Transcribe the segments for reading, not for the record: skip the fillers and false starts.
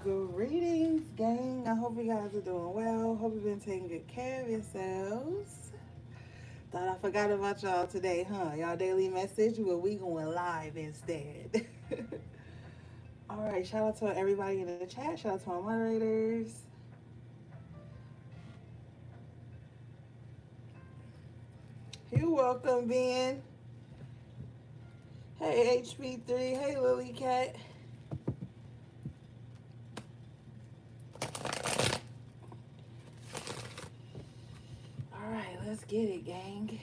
Greetings, gang. I hope you guys are doing well. Hope you've been taking good care of yourselves. Thought I forgot about y'all today, huh? Y'all daily message? Well, we going live instead. All right. Shout out to everybody in the chat. Shout out to my moderators. You're welcome, Ben. Hey, HP3. Hey, Lily Cat. All right. Let's get it, gang.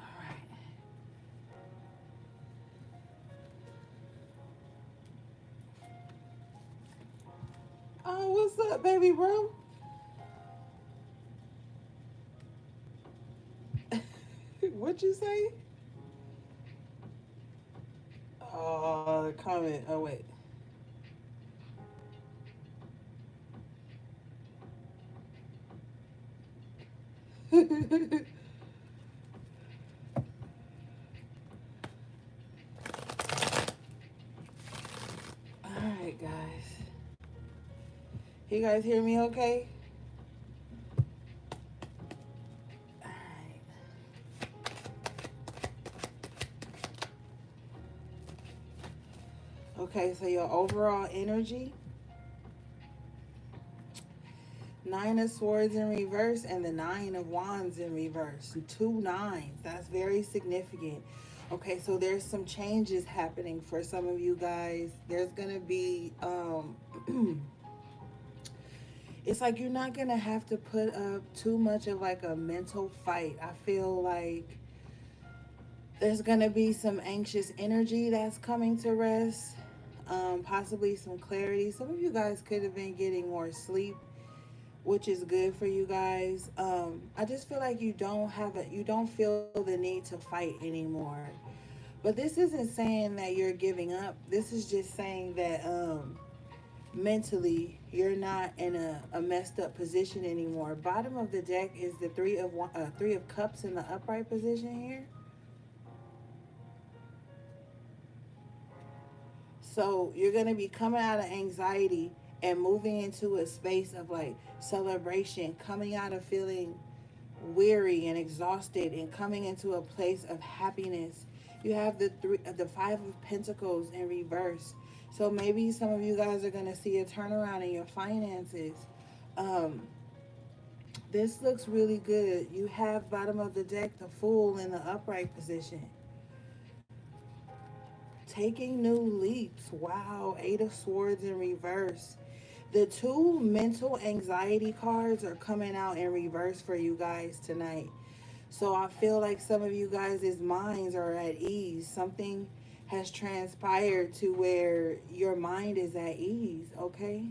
All right. Oh, what's up, baby bro? What you say? Comment. Oh, wait. All right, guys. You guys hear me okay? All right. Okay, so your overall energy, Nine of Swords in reverse and the Nine of Wands in reverse. Two nines. That's very significant. Okay, so there's some changes happening for some of you guys. There's gonna be it's like you're not gonna have to put up too much of like a mental fight. I feel like there's gonna be some anxious energy that's coming to rest. Possibly some clarity. Some of you guys could have been getting more sleep, which is good for you guys. I just feel like you don't feel the need to fight anymore. But this isn't saying that you're giving up. This is just saying that mentally you're not in a messed up position anymore. Bottom of the deck is the three of cups in the upright position here. So you're going to be coming out of anxiety and moving into a space of like celebration, coming out of feeling weary and exhausted and coming into a place of happiness. You have the 5 of Pentacles in reverse. So maybe some of you guys are going to see a turnaround in your finances. Um, this looks really good. You have bottom of the deck, the Fool in the upright position. Taking new leaps. Wow. 8 of Swords in reverse. The two mental anxiety cards are coming out in reverse for you guys tonight. So I feel like some of you guys' minds are at ease. Something has transpired to where your mind is at ease, okay?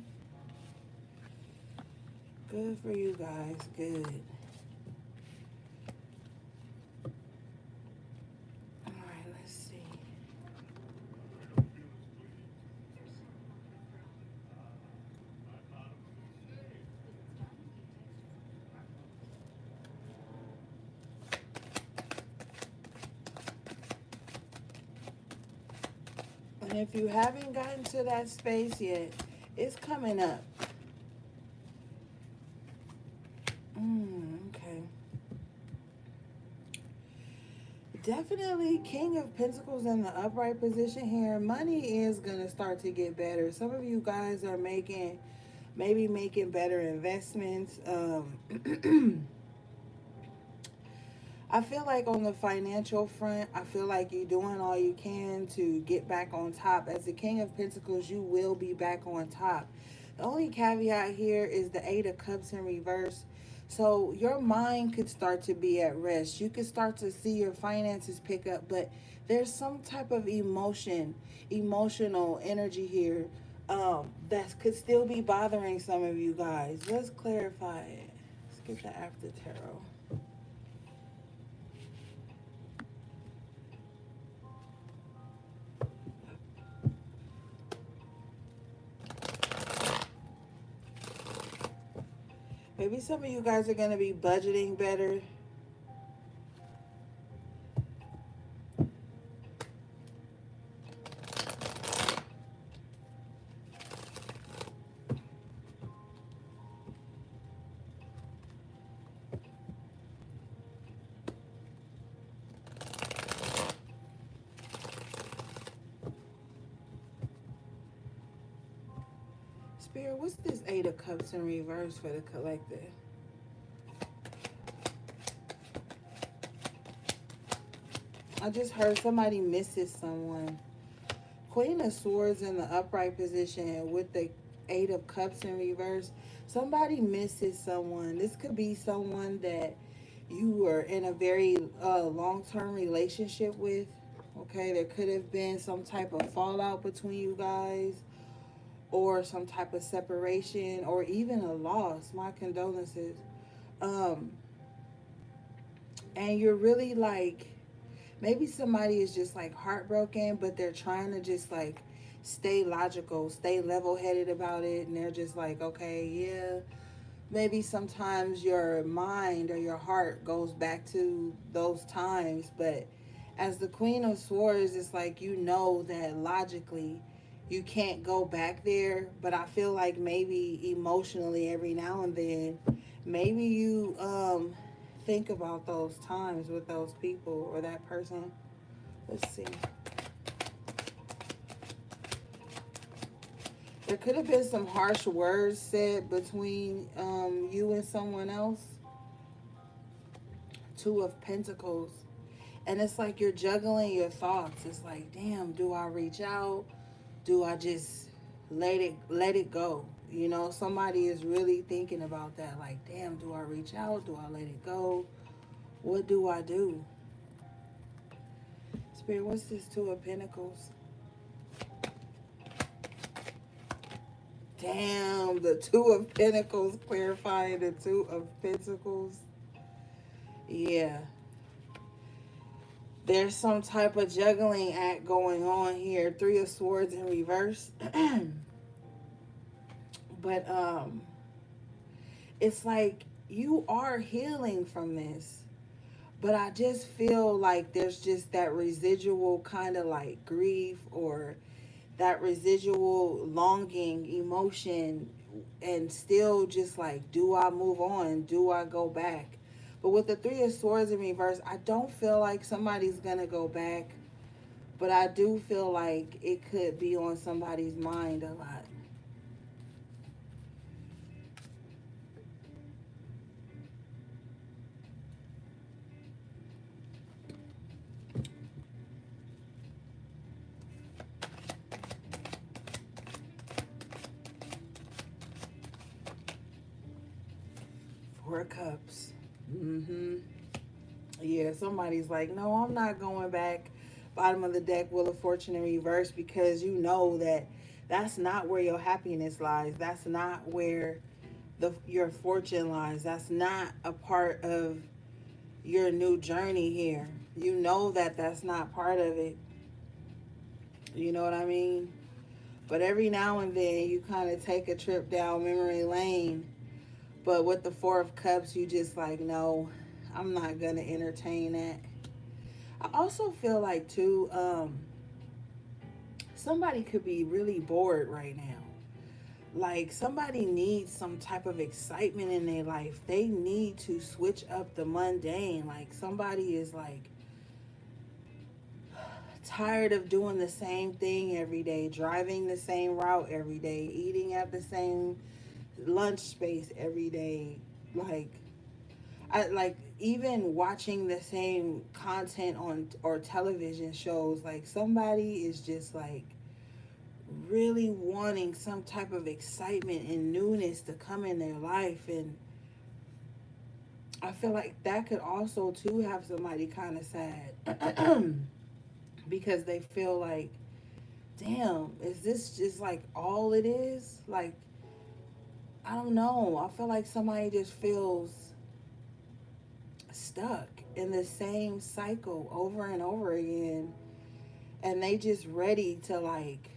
Good for you guys. Good. All right, let's see. And if you haven't gotten to that space yet, it's coming up. Okay. Definitely King of Pentacles in the upright position here. Money is going to start to get better. Some of you guys are maybe making better investments. I feel like on the financial front, I feel like you're doing all you can to get back on top. As the King of Pentacles, you will be back on top. The only caveat here is the 8 of Cups in reverse. So your mind could start to be at rest. You could start to see your finances pick up, but there's some type of emotional energy here that could still be bothering some of you guys. Let's clarify it. Let's get the after tarot. Maybe some of you guys are going to be budgeting better. Spirit, what's this Eight of Cups in reverse for the collective? I just heard somebody misses someone. Queen of Swords in the upright position with the Eight of Cups in reverse. Somebody misses someone. This could be someone that you were in a very long-term relationship with. Okay, there could have been some type of fallout between you guys, or some type of separation, or even a loss. My condolences. Um, and you're really like, maybe somebody is just like heartbroken, but they're trying to just like stay logical, stay level headed about it. And they're just like, okay, yeah, maybe sometimes your mind or your heart goes back to those times. But as the Queen of Swords, it's like, you know that logically you can't go back there. But I feel like maybe emotionally every now and then, maybe you think about those times with those people or that person. Let's see. There could have been some harsh words said between you and someone else. Two of Pentacles. And it's like you're juggling your thoughts. It's like, damn, do I reach out? Do I just let it go? You know, somebody is really thinking about that. Like, damn, do I reach out? Do I let it go? What do I do? Spirit, what's this Two of Pentacles? Damn, the Two of Pentacles, clarifying the Two of Pentacles. Yeah. There's some type of juggling act going on here. Three of Swords in reverse. But it's like you are healing from this. But I just feel like there's just that residual kind of like grief, or that residual longing emotion, and still just like, do I move on? Do I go back? But with the Three of Swords in reverse, I don't feel like somebody's gonna go back, but I do feel like it could be on somebody's mind a lot. Four of Cups. Mm-hmm. Yeah, somebody's like, no, I'm not going back. Bottom of the deck, Wheel of Fortune in reverse, because you know that that's not where your happiness lies. That's not where your fortune lies. That's not a part of your new journey here. You know that that's not part of it. You know what I mean? But every now and then you kind of take a trip down memory lane. But with the Four of Cups, you just like, no, I'm not going to entertain that. I also feel like, too, somebody could be really bored right now. Like, somebody needs some type of excitement in their life. They need to switch up the mundane. Like, somebody is like tired of doing the same thing every day, driving the same route every day, eating at the same lunch space every day. Like, I like even watching the same content on or television shows. Like, somebody is just like really wanting some type of excitement and newness to come in their life. And I feel like that could also too have somebody kind of sad because they feel like, damn, is this just like all it is? Like, I don't know. I feel like somebody just feels stuck in the same cycle over and over again, and they just ready to like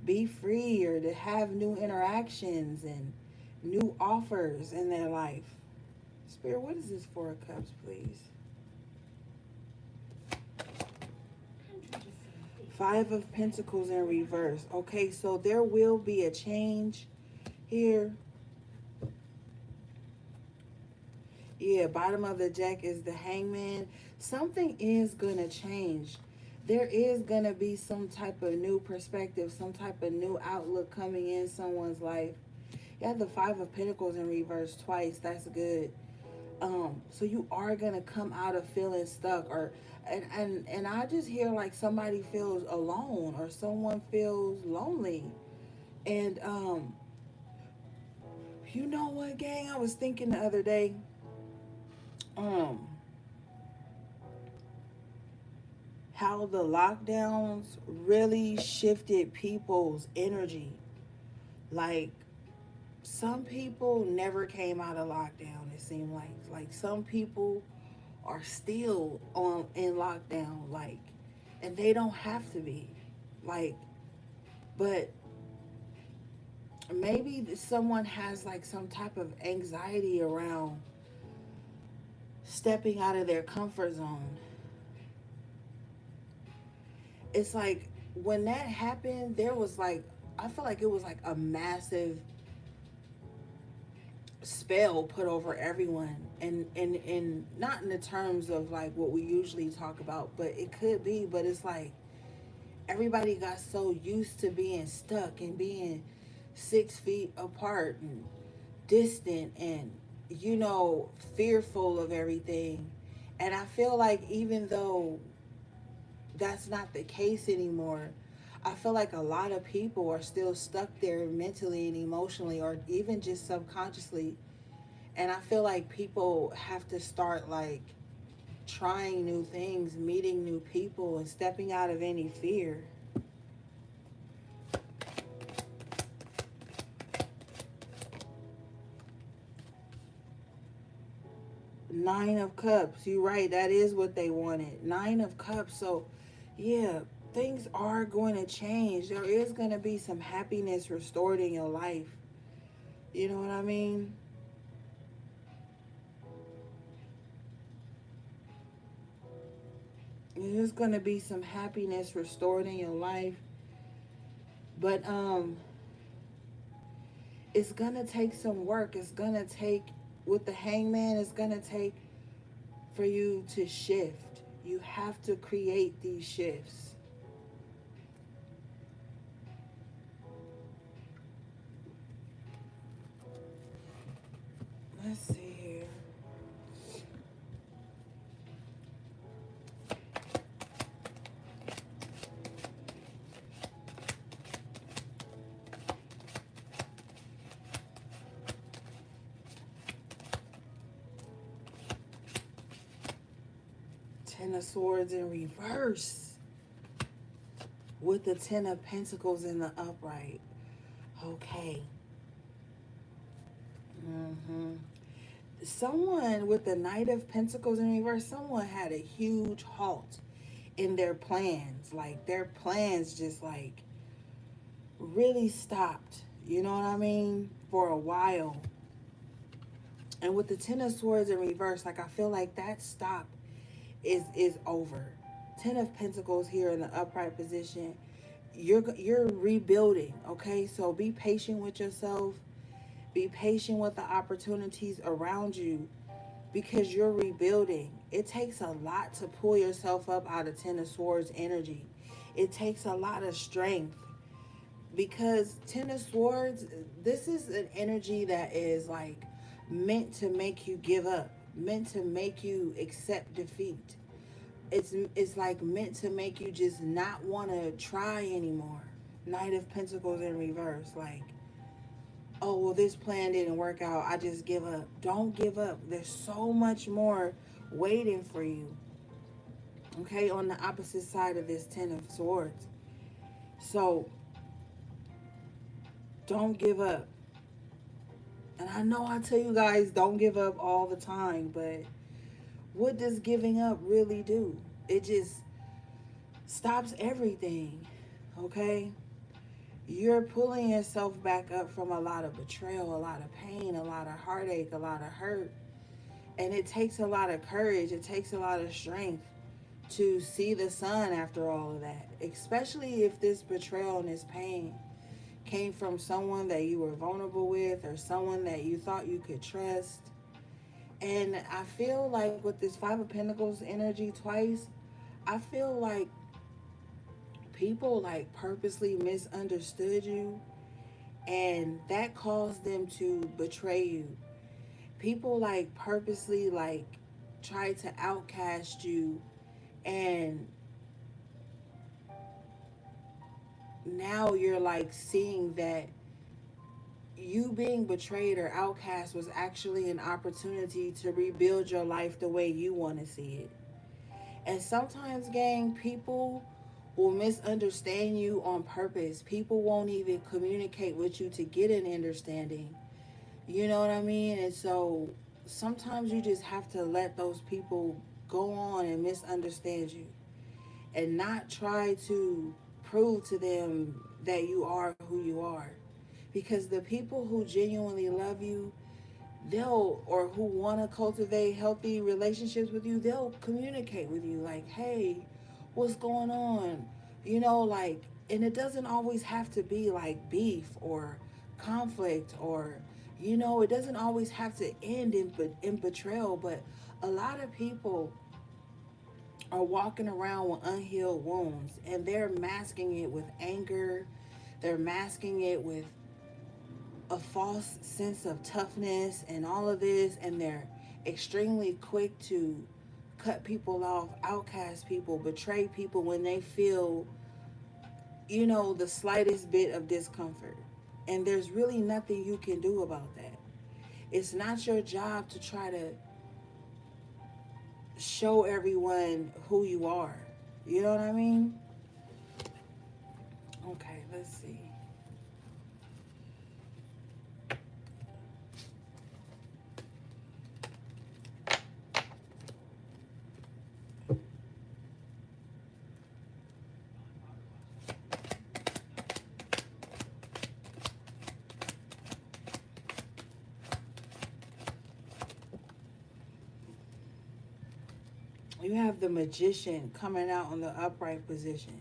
be free or to have new interactions and new offers in their life. Spirit, what is this Four of Cups, please? Five of Pentacles in reverse. Okay, so there will be a change here. Yeah, bottom of the deck is the Hangman. Something is going to change. There is going to be some type of new perspective, some type of new outlook coming in someone's life. You have the Five of Pentacles in reverse twice. That's good. So you are going to come out of feeling stuck, or and I just hear like somebody feels alone or someone feels lonely. And you know what, gang? I was thinking the other day, um how the lockdowns really shifted people's energy. Like, some people never came out of lockdown, it seemed like some people are still on in lockdown, like, and they don't have to be, like, but maybe someone has like some type of anxiety around stepping out of their comfort zone. It's like when that happened, there was like, I feel like it was like a massive spell put over everyone, and not in the terms of like what we usually talk about, but it could be. But it's like everybody got so used to being stuck and being 6 feet apart and distant, and fearful of everything. And I feel like even though that's not the case anymore, I feel like a lot of people are still stuck there mentally and emotionally, or even just subconsciously. And I feel like people have to start like trying new things, meeting new people, and stepping out of any fear. Nine of Cups. You're right. That is what they wanted. Nine of Cups. So, yeah, things are going to change. There is going to be some happiness restored in your life. You know what I mean? There's going to be some happiness restored in your life. But it's going to take some work. It's going to take, with the Hangman, it's going to take for you to shift. You have to create these shifts. Let's see here. Ten of Swords in reverse with the Ten of Pentacles in the upright. Okay. Someone with the Knight of Pentacles in reverse, someone had a huge halt in their plans. Like, their plans just like really stopped. You know what I mean? For a while. And with the Ten of Swords in reverse, like, I feel like that stop is over. Ten of Pentacles here in the upright position. You're rebuilding, okay? So be patient with yourself. Be patient with the opportunities around you, because you're rebuilding. It takes a lot to pull yourself up out of Ten of Swords energy. It takes a lot of strength, because Ten of Swords, this is an energy that is like meant to make you give up, meant to make you accept defeat. It's like meant to make you just not want to try anymore. Knight of Pentacles in reverse, like, oh, well, this plan didn't work out, I just give up. Don't give up. There's so much more waiting for you. Okay, on the opposite side of this Ten of Swords. So don't give up. And I know I tell you guys don't give up all the time, but what does giving up really do? It just stops everything. Okay? you're pulling yourself back up from a lot of betrayal, a lot of pain, a lot of heartache, a lot of hurt. And it takes a lot of courage, it takes a lot of strength to see the sun after all of that, especially if this betrayal and this pain came from someone that you were vulnerable with or someone that you thought you could trust. And I feel like with this Five of Pentacles energy twice, I feel like people like purposely misunderstood you, and that caused them to betray you. People like purposely like tried to outcast you, and now you're like seeing that you being betrayed or outcast was actually an opportunity to rebuild your life the way you want to see it. And sometimes, gang, people will misunderstand you on purpose. People won't even communicate with you to get an understanding. You know what I mean? And so sometimes you just have to let those people go on and misunderstand you and not try to prove to them that you are who you are. Because the people who genuinely love you, they'll, or who want to cultivate healthy relationships with you, they'll communicate with you like, hey, what's going on? You know, like, and it doesn't always have to be like beef or conflict, or, you know, it doesn't always have to end in betrayal. But a lot of people are walking around with unhealed wounds, and they're masking it with anger, they're masking it with a false sense of toughness and all of this, and they're extremely quick to cut people off, outcast people, betray people when they feel, you know, the slightest bit of discomfort. And there's really nothing you can do about that. It's not your job to try to show everyone who you are. You know what I mean? Okay, let's see. You have the Magician coming out on the upright position.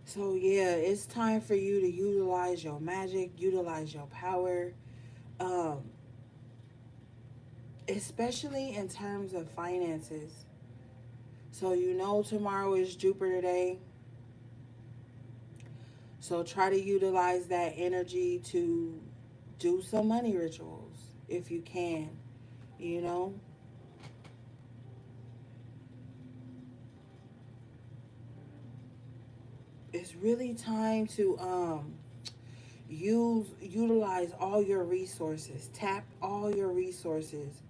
So yeah, it's time for you to utilize your magic, utilize your power, um, especially in terms of finances. So you know tomorrow is Jupiter Day. So try to utilize that energy to do some money rituals if you can, you know. It's really time to utilize all your resources. Tap all your resources.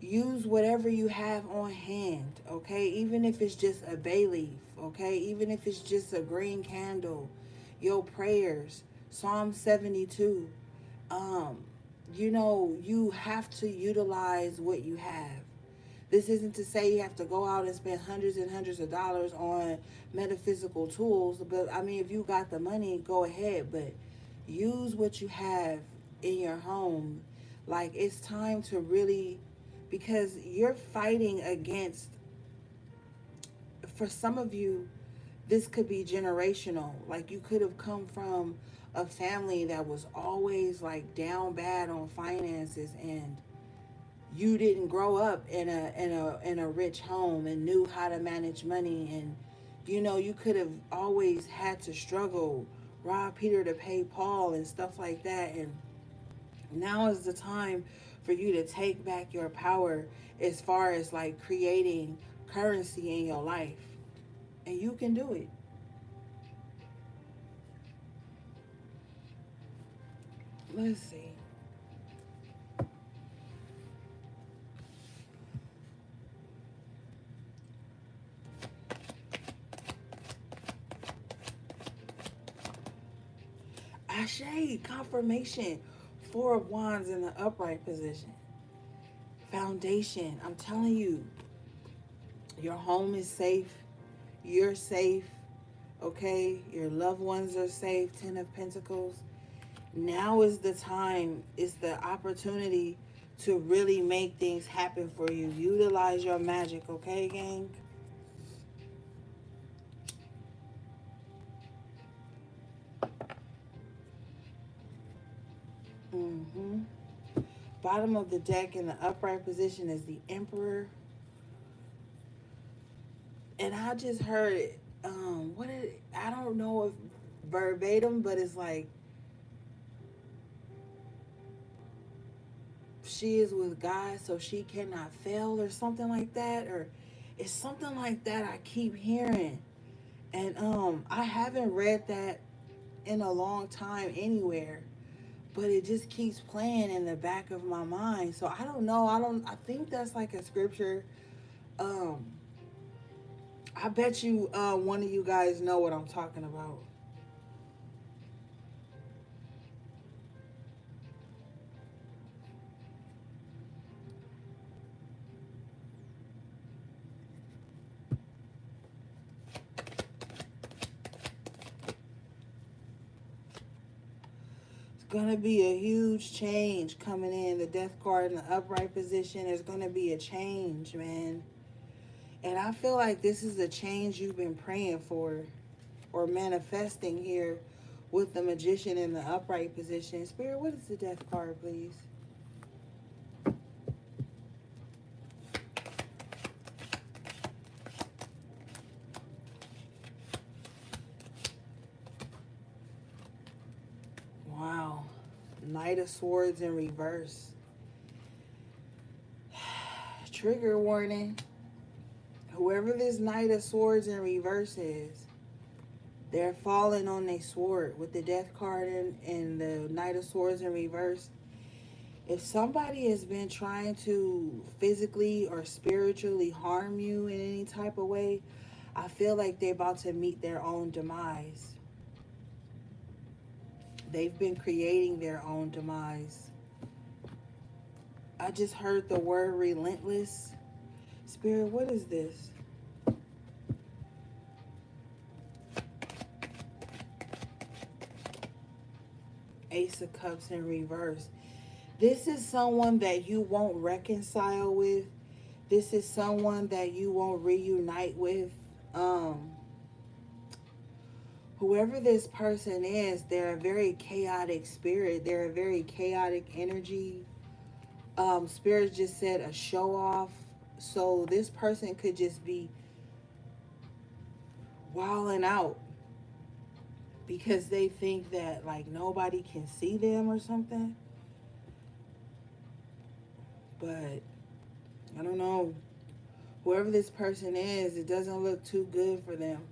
Use whatever you have on hand, okay? Even if it's just a bay leaf, okay? Even if it's just a green candle, your prayers, Psalm 72. Um, you know, you have to utilize what you have. This isn't to say you have to go out and spend hundreds and hundreds of dollars on metaphysical tools, but I mean, if you got the money, go ahead, but use what you have in your home. Like, it's time to really, because you're fighting against, for some of you, this could be generational. Like, you could have come from a family that was always like down bad on finances, and you didn't grow up in a rich home and knew how to manage money, and you know, you could have always had to struggle, rob Peter to pay Paul and stuff like that. And now is the time for you to take back your power as far as like creating currency in your life, and you can do it. Let's see. Ashe, confirmation. Four of Wands in the upright position. Foundation. I'm telling you, your home is safe. You're safe. Okay, your loved ones are safe. 10 of Pentacles. Now is the time, is the opportunity to really make things happen for you. Utilize your magic, okay, gang? Mm-hmm. Bottom of the deck in the upright position is the Emperor. And I just heard it. I don't know if verbatim, but it's like she is with God, so she cannot fail, or something like that, or it's something like that I keep hearing. And I haven't read that in a long time anywhere, but it just keeps playing in the back of my mind. So I don't know. I think that's like a scripture. Um I bet you one of you guys know what I'm talking about. It's gonna be a huge change coming in. The death card in the upright position. There's gonna be a change, man. And I feel like this is a change you've been praying for or manifesting here with the magician in the upright position. Spirit, what is the death card, please? Wow. Knight of Swords in reverse. Trigger warning. Whoever this Knight of Swords in reverse is, they're falling on their sword with the death card and the Knight of Swords in reverse. If somebody has been trying to physically or spiritually harm you in any type of way, I feel like they're about to meet their own demise. They've been creating their own demise. I just heard the word relentless. Spirit, what is this? Ace of Cups in reverse. This is someone that you won't reconcile with. This is someone that you won't reunite with. Um, Whoever this person is, they're a very chaotic spirit. They're a very chaotic energy. Spirit just said a show off. So this person could just be wilding out because they think that like nobody can see them or something. But I don't know. Whoever this person is, it doesn't look too good for them.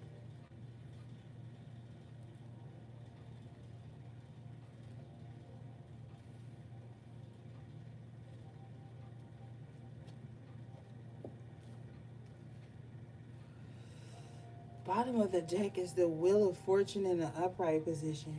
Bottom of the deck is the Wheel of Fortune in the upright position.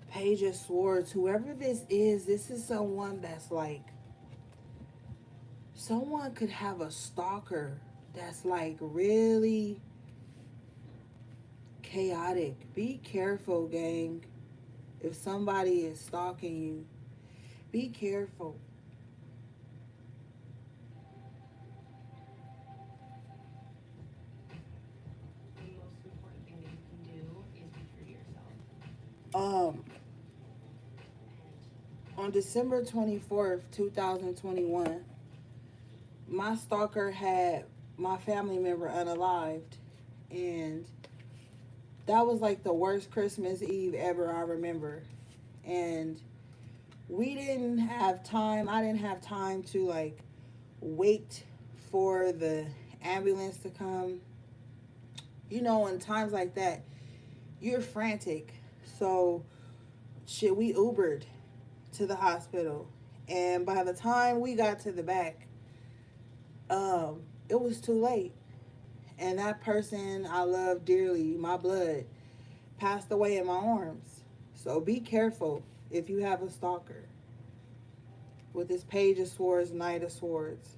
Page of Swords. Whoever this is someone that's like, someone could have a stalker that's like really chaotic. Be careful, gang. If somebody is stalking you, be careful. The most important thing that you can do is be true to yourself. Um, on December 24th, 2021, my stalker had my family member unalived, and that was like the worst Christmas Eve ever I remember. And we didn't have time, I didn't have time to like wait for the ambulance to come. You know, in times like that, you're frantic. So, shit, we Ubered to the hospital. And by the time we got to the back, it was too late. and that person I love dearly, my blood, passed away in my arms. So be careful if you have a stalker. With this Page of Swords, Knight of Swords.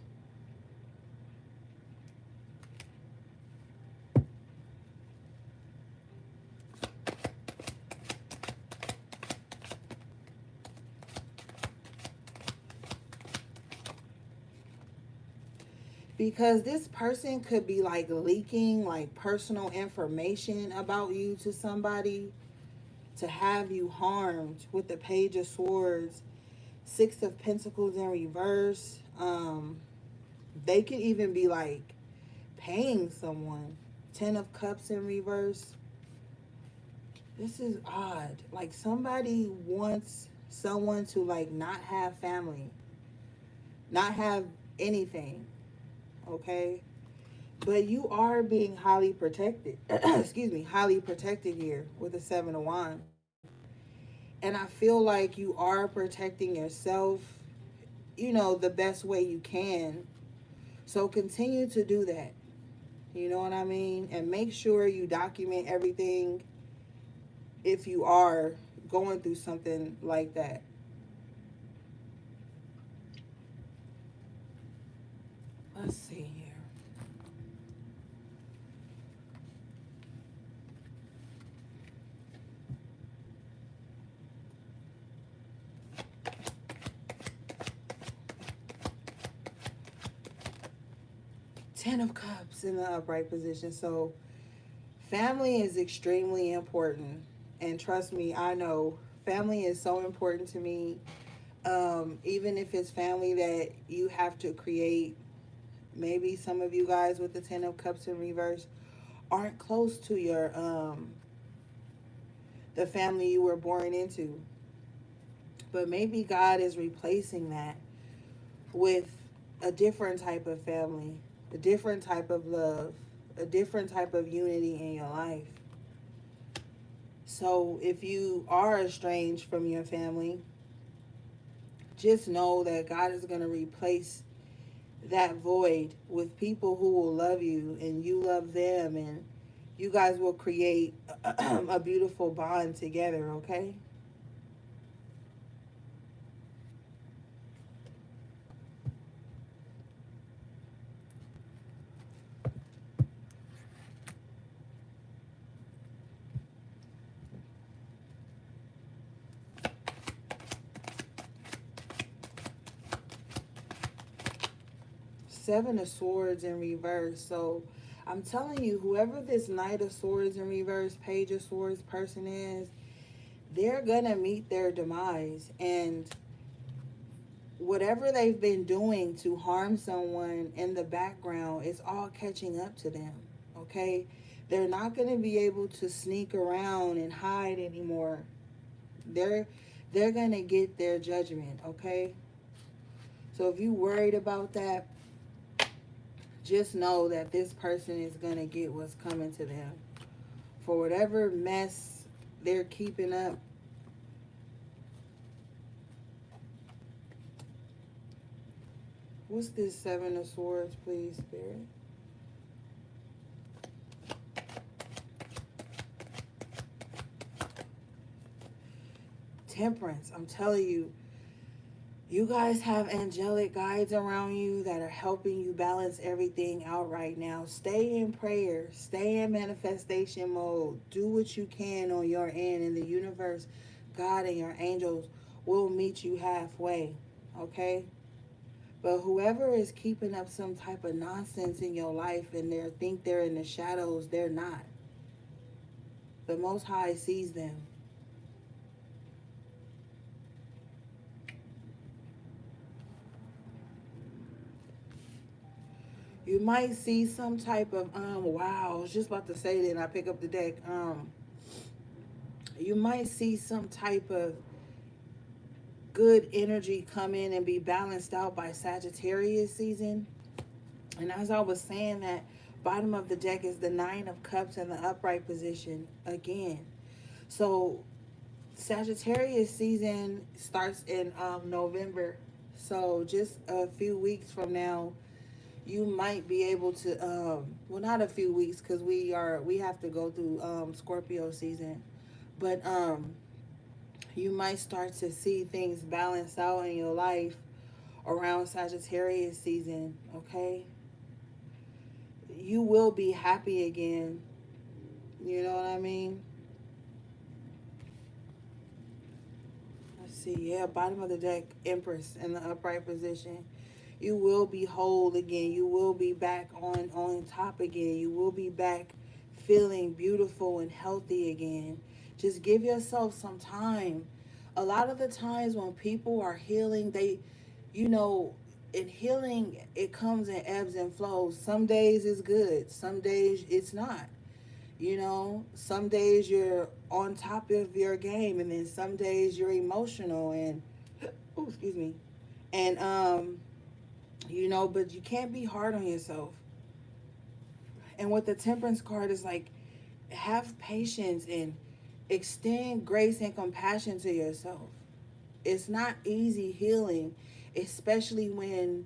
Because this person could be like leaking like personal information about you to somebody to have you harmed with the Page of Swords, Six of Pentacles in reverse. They could even be like paying someone. Ten of Cups in reverse. This is odd. Like somebody wants someone to like not have family, not have anything, okay? But you are being highly protected. Excuse me, highly protected here with the Seven of Wands. And I feel like you are protecting yourself, the best way you can. So continue to do that. You know what I mean? And make sure you document everything if you are going through something like that. Let's see here. Ten of Cups in the upright position. So family is extremely important. And trust me, I know family is so important to me. Even if it's family that you have to create, maybe some of you guys with the Ten of Cups in reverse aren't close to your the family you were born into. But maybe God is replacing that with a different type of family, a different type of love, a different type of unity in your life. So if you are estranged from your family, just know that God is going to replace that void with people who will love you and you love them, and you guys will create a beautiful bond together, okay? Seven of Swords in reverse. So I'm telling you, whoever this Knight of Swords in reverse, Page of Swords person is, they're gonna meet their demise. And whatever they've been doing to harm someone in the background, it's all catching up to them. Okay? They're not gonna be able to sneak around and hide anymore. They're they're gonna get their judgment, okay? So if you worried about that, just know that this person is gonna get what's coming to them. For whatever mess they're keeping up. What's this Seven of Swords, please, Spirit? Temperance. I'm telling you, you guys have angelic guides around you that are helping you balance everything out right now. Stay in prayer. Stay in manifestation mode. Do what you can on your end. In the universe, God and your angels will meet you halfway. Okay? But whoever is keeping up some type of nonsense in your life and they think they're in the shadows, they're not. The Most High sees them. You might see some type of wow, I was just about to say that and I pick up the deck. You might see some type of good energy come in and be balanced out by Sagittarius season. And as I was saying that, bottom of the deck is the Nine of Cups in the upright position again. So Sagittarius season starts in November. So just a few weeks from now, you might be able to well, not a few weeks, because we have to go through Scorpio season, but you might start to see things balance out in your life around Sagittarius season. Okay, you will be happy again. You know what I mean? Let's see. Yeah, bottom of the deck, Empress in the upright position. You will be whole again. You will be back on top again. You will be back feeling beautiful and healthy again. Just give yourself some time. A lot of the times when people are healing, they, you know, in healing, it comes in ebbs and flows. Some days it's good, some days it's not. You know, some days you're on top of your game, and then some days you're emotional and, oh, excuse me, and you know, but you can't be hard on yourself. And what the Temperance card is like, have patience and extend grace and compassion to yourself. It's not easy healing, especially when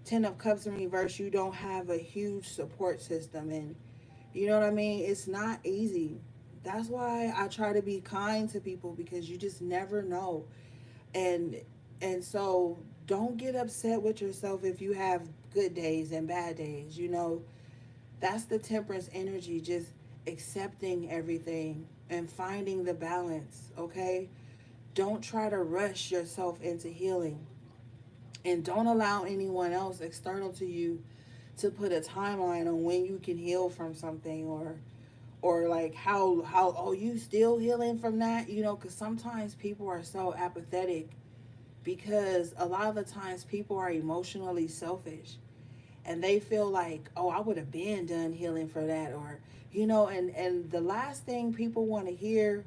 10 of Cups in reverse, you don't have a huge support system. And you know what I mean? It's not easy. That's why I try to be kind to people, because you just never know. And so don't get upset with yourself if you have good days and bad days. You know, that's the Temperance energy, just accepting everything and finding the balance, okay? Don't try to rush yourself into healing, and don't allow anyone else external to you to put a timeline on when you can heal from something, or like how oh, you still healing from that, you know, because sometimes people are so apathetic, because a lot of the times people are emotionally selfish, and they feel like, oh, I would have been done healing for that, or you know, and the last thing people want to hear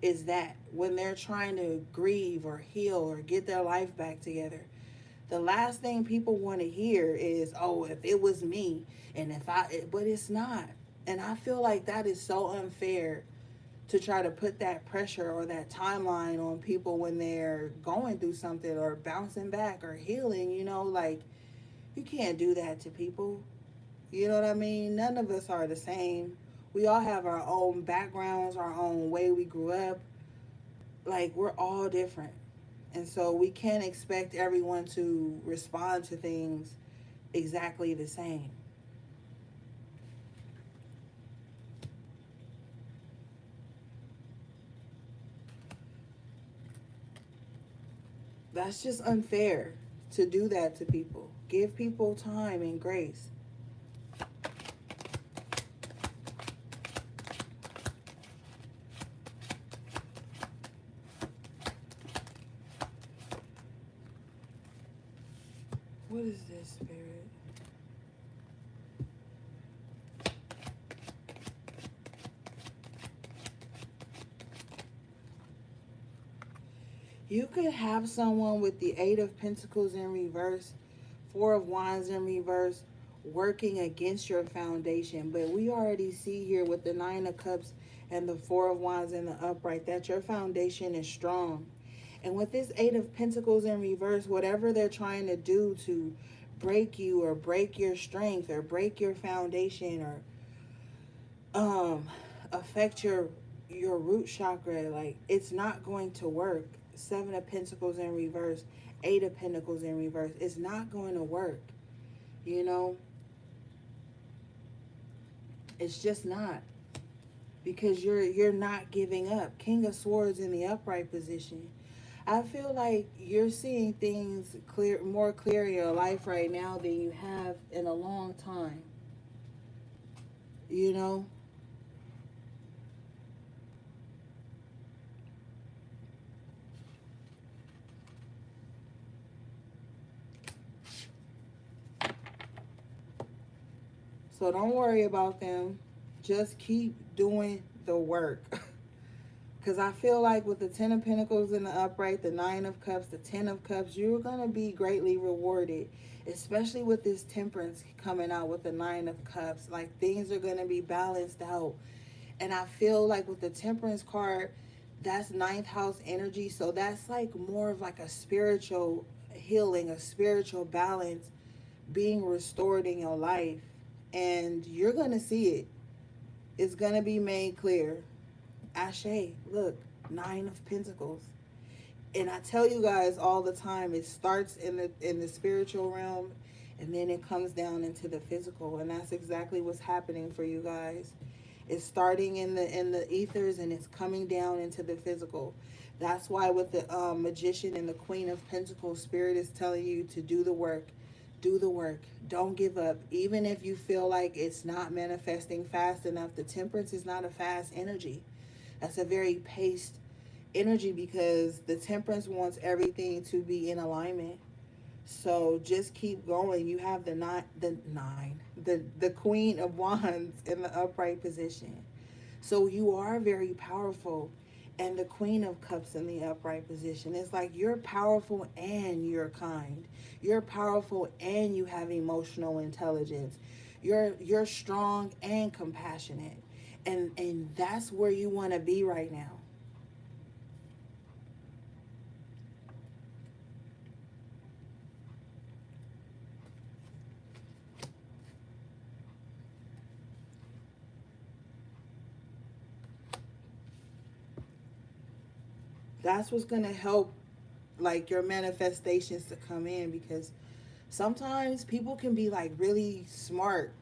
is that when they're trying to grieve or heal or get their life back together, the last thing people want to hear is, oh, if it was me, and if I, but it's not. And I feel like that is so unfair, to try to put that pressure or that timeline on people when they're going through something or bouncing back or healing, you know, like, you can't do that to people. You know what I mean? None of us are the same. We all have our own backgrounds, our own way we grew up. Like, we're all different. And so we can't expect everyone to respond to things exactly the same. That's just unfair to do that to people. Give people time and grace. What is this, Spirit? You could have someone with the Eight of Pentacles in reverse, Four of Wands in reverse, working against your foundation. But we already see here with the Nine of Cups and the Four of Wands in the upright that your foundation is strong. And with this Eight of Pentacles in reverse, whatever they're trying to do to break you or break your strength or break your foundation, or um affect your root chakra, like, it's not going to work. Seven of Pentacles in reverse, Eight of Pentacles in reverse, it's not going to work. You know, it's just not, because you're not giving up. King of Swords in the upright position. I feel like you're seeing things more clear in your life right now than you have in a long time. You know, so don't worry about them. Just keep doing the work. Because I feel like with the Ten of Pentacles in the upright, the Nine of Cups, the Ten of Cups, you're going to be greatly rewarded. Especially with this Temperance coming out with the Nine of Cups. Like, things are going to be balanced out. And I feel like with the Temperance card, that's ninth house energy. So that's like more of like a spiritual healing, a spiritual balance being restored in your life, and you're going to see it. It's going to be made clear. Ashe, look, 9 of Pentacles. And I tell you guys all the time, it starts in the spiritual realm, and then it comes down into the physical, and that's exactly what's happening for you guys. It's starting in the ethers, and it's coming down into the physical. That's why with the Magician and the Queen of Pentacles, Spirit is telling you to do the work. Do the work. Don't give up. Even if you feel like it's not manifesting fast enough, the Temperance is not a fast energy. That's a very paced energy, because the Temperance wants everything to be in alignment. So just keep going. You have the Queen of Wands in the upright position. So you are very powerful. And the Queen of Cups in the upright position. It's like you're powerful and you're kind. You're powerful and you have emotional intelligence. You're strong and compassionate. And that's where you want to be right now. That's what's going to help like your manifestations to come in, because sometimes people can be like really smart,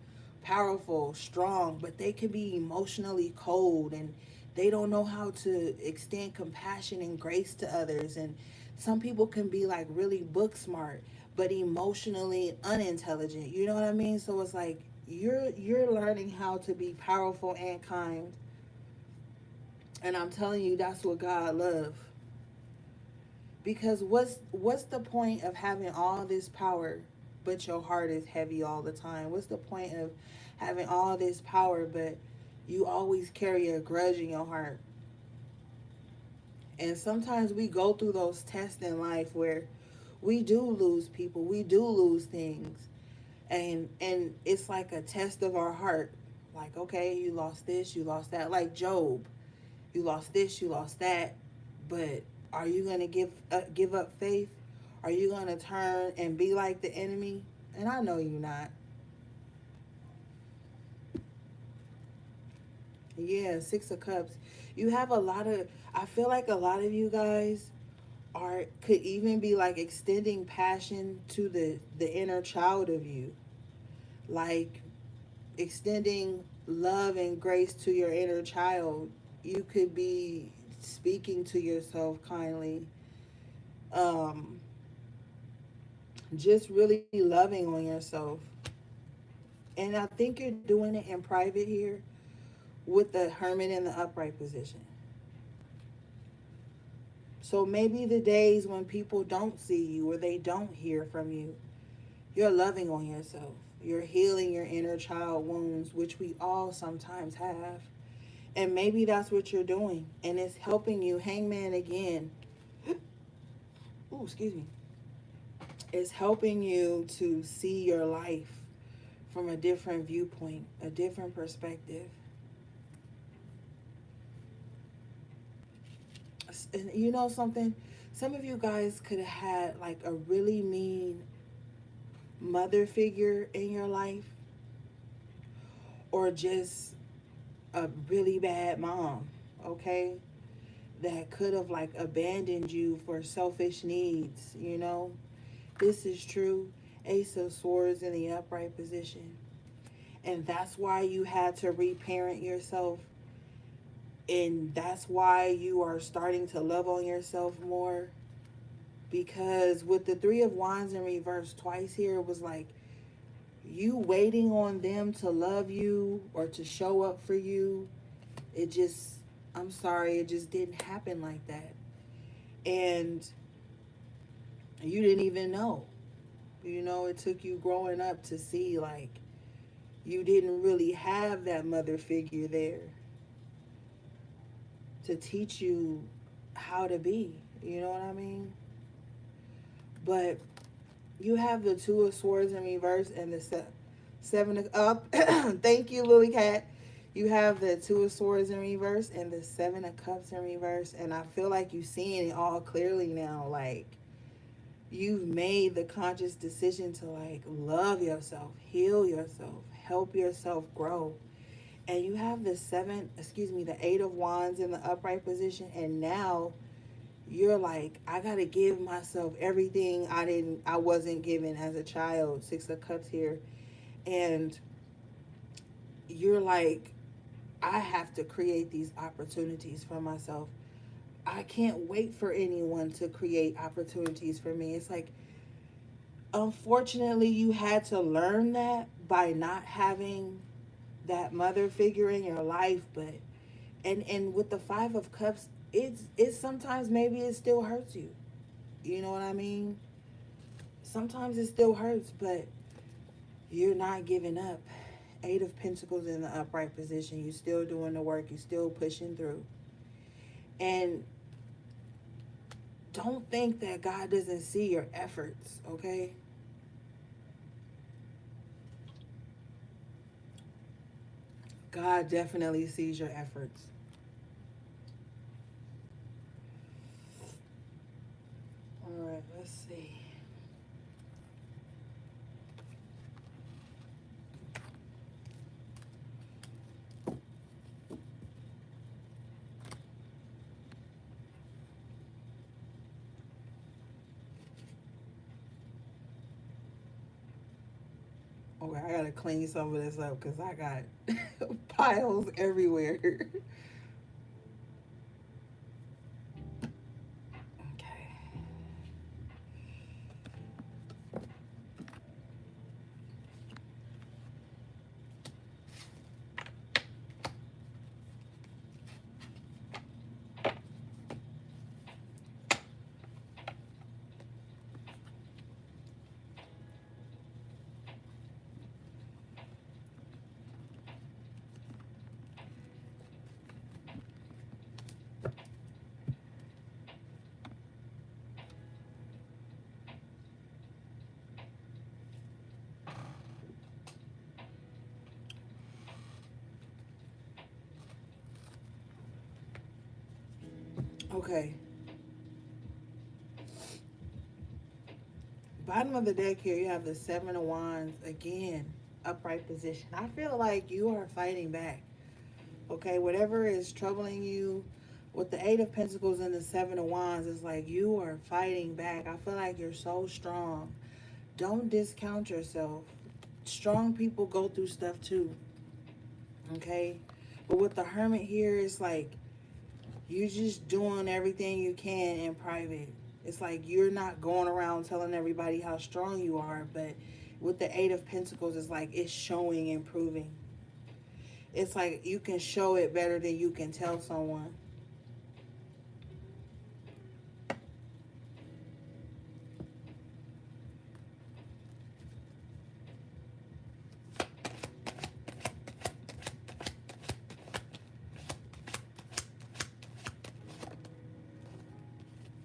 powerful, strong, but they can be emotionally cold, and they don't know how to extend compassion and grace to others. And some people can be like really book smart but emotionally unintelligent. You know what I mean? So it's like you're learning how to be powerful and kind. And I'm telling you, that's what God loves. Because what's the point of having all this power but your heart is heavy all the time? What's the point of having all this power but you always carry a grudge in your heart? And sometimes we go through those tests in life where we do lose people, we do lose things. And it's like a test of our heart. Like, okay, you lost this, you lost that. Like Job, you lost this, you lost that, but are you going to give up faith? Are you going to turn and be like the enemy? And I know you're not. Yeah, 6 of Cups. You have a lot of. I feel like a lot of you guys are could even be like extending passion to the inner child of you, like extending love and grace to your inner child. You could be speaking to yourself kindly, um, just really loving on yourself. And I think you're doing it in private here with the Hermit in the upright position. So maybe the days when people don't see you or they don't hear from you, you're loving on yourself. You're healing your inner child wounds, which we all sometimes have. And maybe that's what you're doing. And it's helping you, Hangman again. Ooh, excuse me. It's helping you to see your life from a different viewpoint, a different perspective. And you know something? Some of you guys could have had like a really mean mother figure in your life, or just a really bad mom, okay? That could have like abandoned you for selfish needs, you know? This is true. Ace of Swords in the upright position. And that's why you had to reparent yourself. And that's why you are starting to love on yourself more. Because with the 3 of Wands in reverse twice here, it was like you waiting on them to love you or to show up for you. It just, I'm sorry, it just didn't happen like that. And you didn't even know. You know, it took you growing up to see like you didn't really have that mother figure there to teach you how to be. You know what I mean? But you have the 2 of Swords in reverse and the 7 of thank you, Lily Cat. You have the 2 of Swords in reverse and the 7 of Cups in reverse, and I feel like you're seeing it all clearly now. Like you've made the conscious decision to like love yourself, heal yourself, help yourself grow. And you have the the 8 of Wands in the upright position, and now you're like, I gotta give myself everything I wasn't given as a child. 6 of Cups here. And you're like, I have to create these opportunities for myself. I can't wait for anyone to create opportunities for me. It's like, unfortunately, you had to learn that by not having that mother figure in your life. But and with the 5 of Cups, it's sometimes maybe it still hurts you. You know what I mean? Sometimes it still hurts, but you're not giving up. 8 of Pentacles in the upright position. You still doing the work. You still pushing through. And don't think that God doesn't see your efforts, okay? God definitely sees your efforts. All right, let's see. Okay, I gotta clean some of this up because I got piles everywhere. Okay. Okay. Bottom of the deck here, you have the 7 of Wands again, upright position. I feel like you are fighting back. Okay, whatever is troubling you with the 8 of Pentacles and the 7 of Wands, is like you are fighting back. I feel like you're so strong. Don't discount yourself. Strong people go through stuff too. Okay, but with the Hermit here, it's like you just doing everything you can in private. It's like you're not going around telling everybody how strong you are, but with the 8 of Pentacles, it's like it's showing and proving. It's like you can show it better than you can tell someone.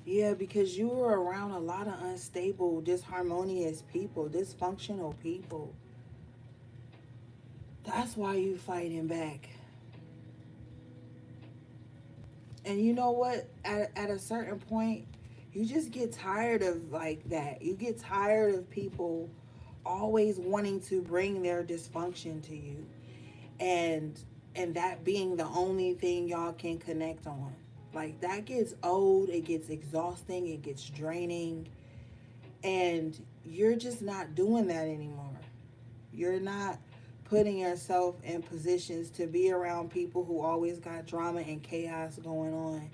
Yeah, because you were around a lot of unstable, disharmonious people, dysfunctional people. That's why you fighting back. And you know what? At a certain point, you just get tired of like that. You get tired of people always wanting to bring their dysfunction to you. And that being the only thing y'all can connect on. Like that gets old, it gets exhausting, it gets draining, and you're just not doing that anymore. You're not putting yourself in positions to be around people who always got drama and chaos going on.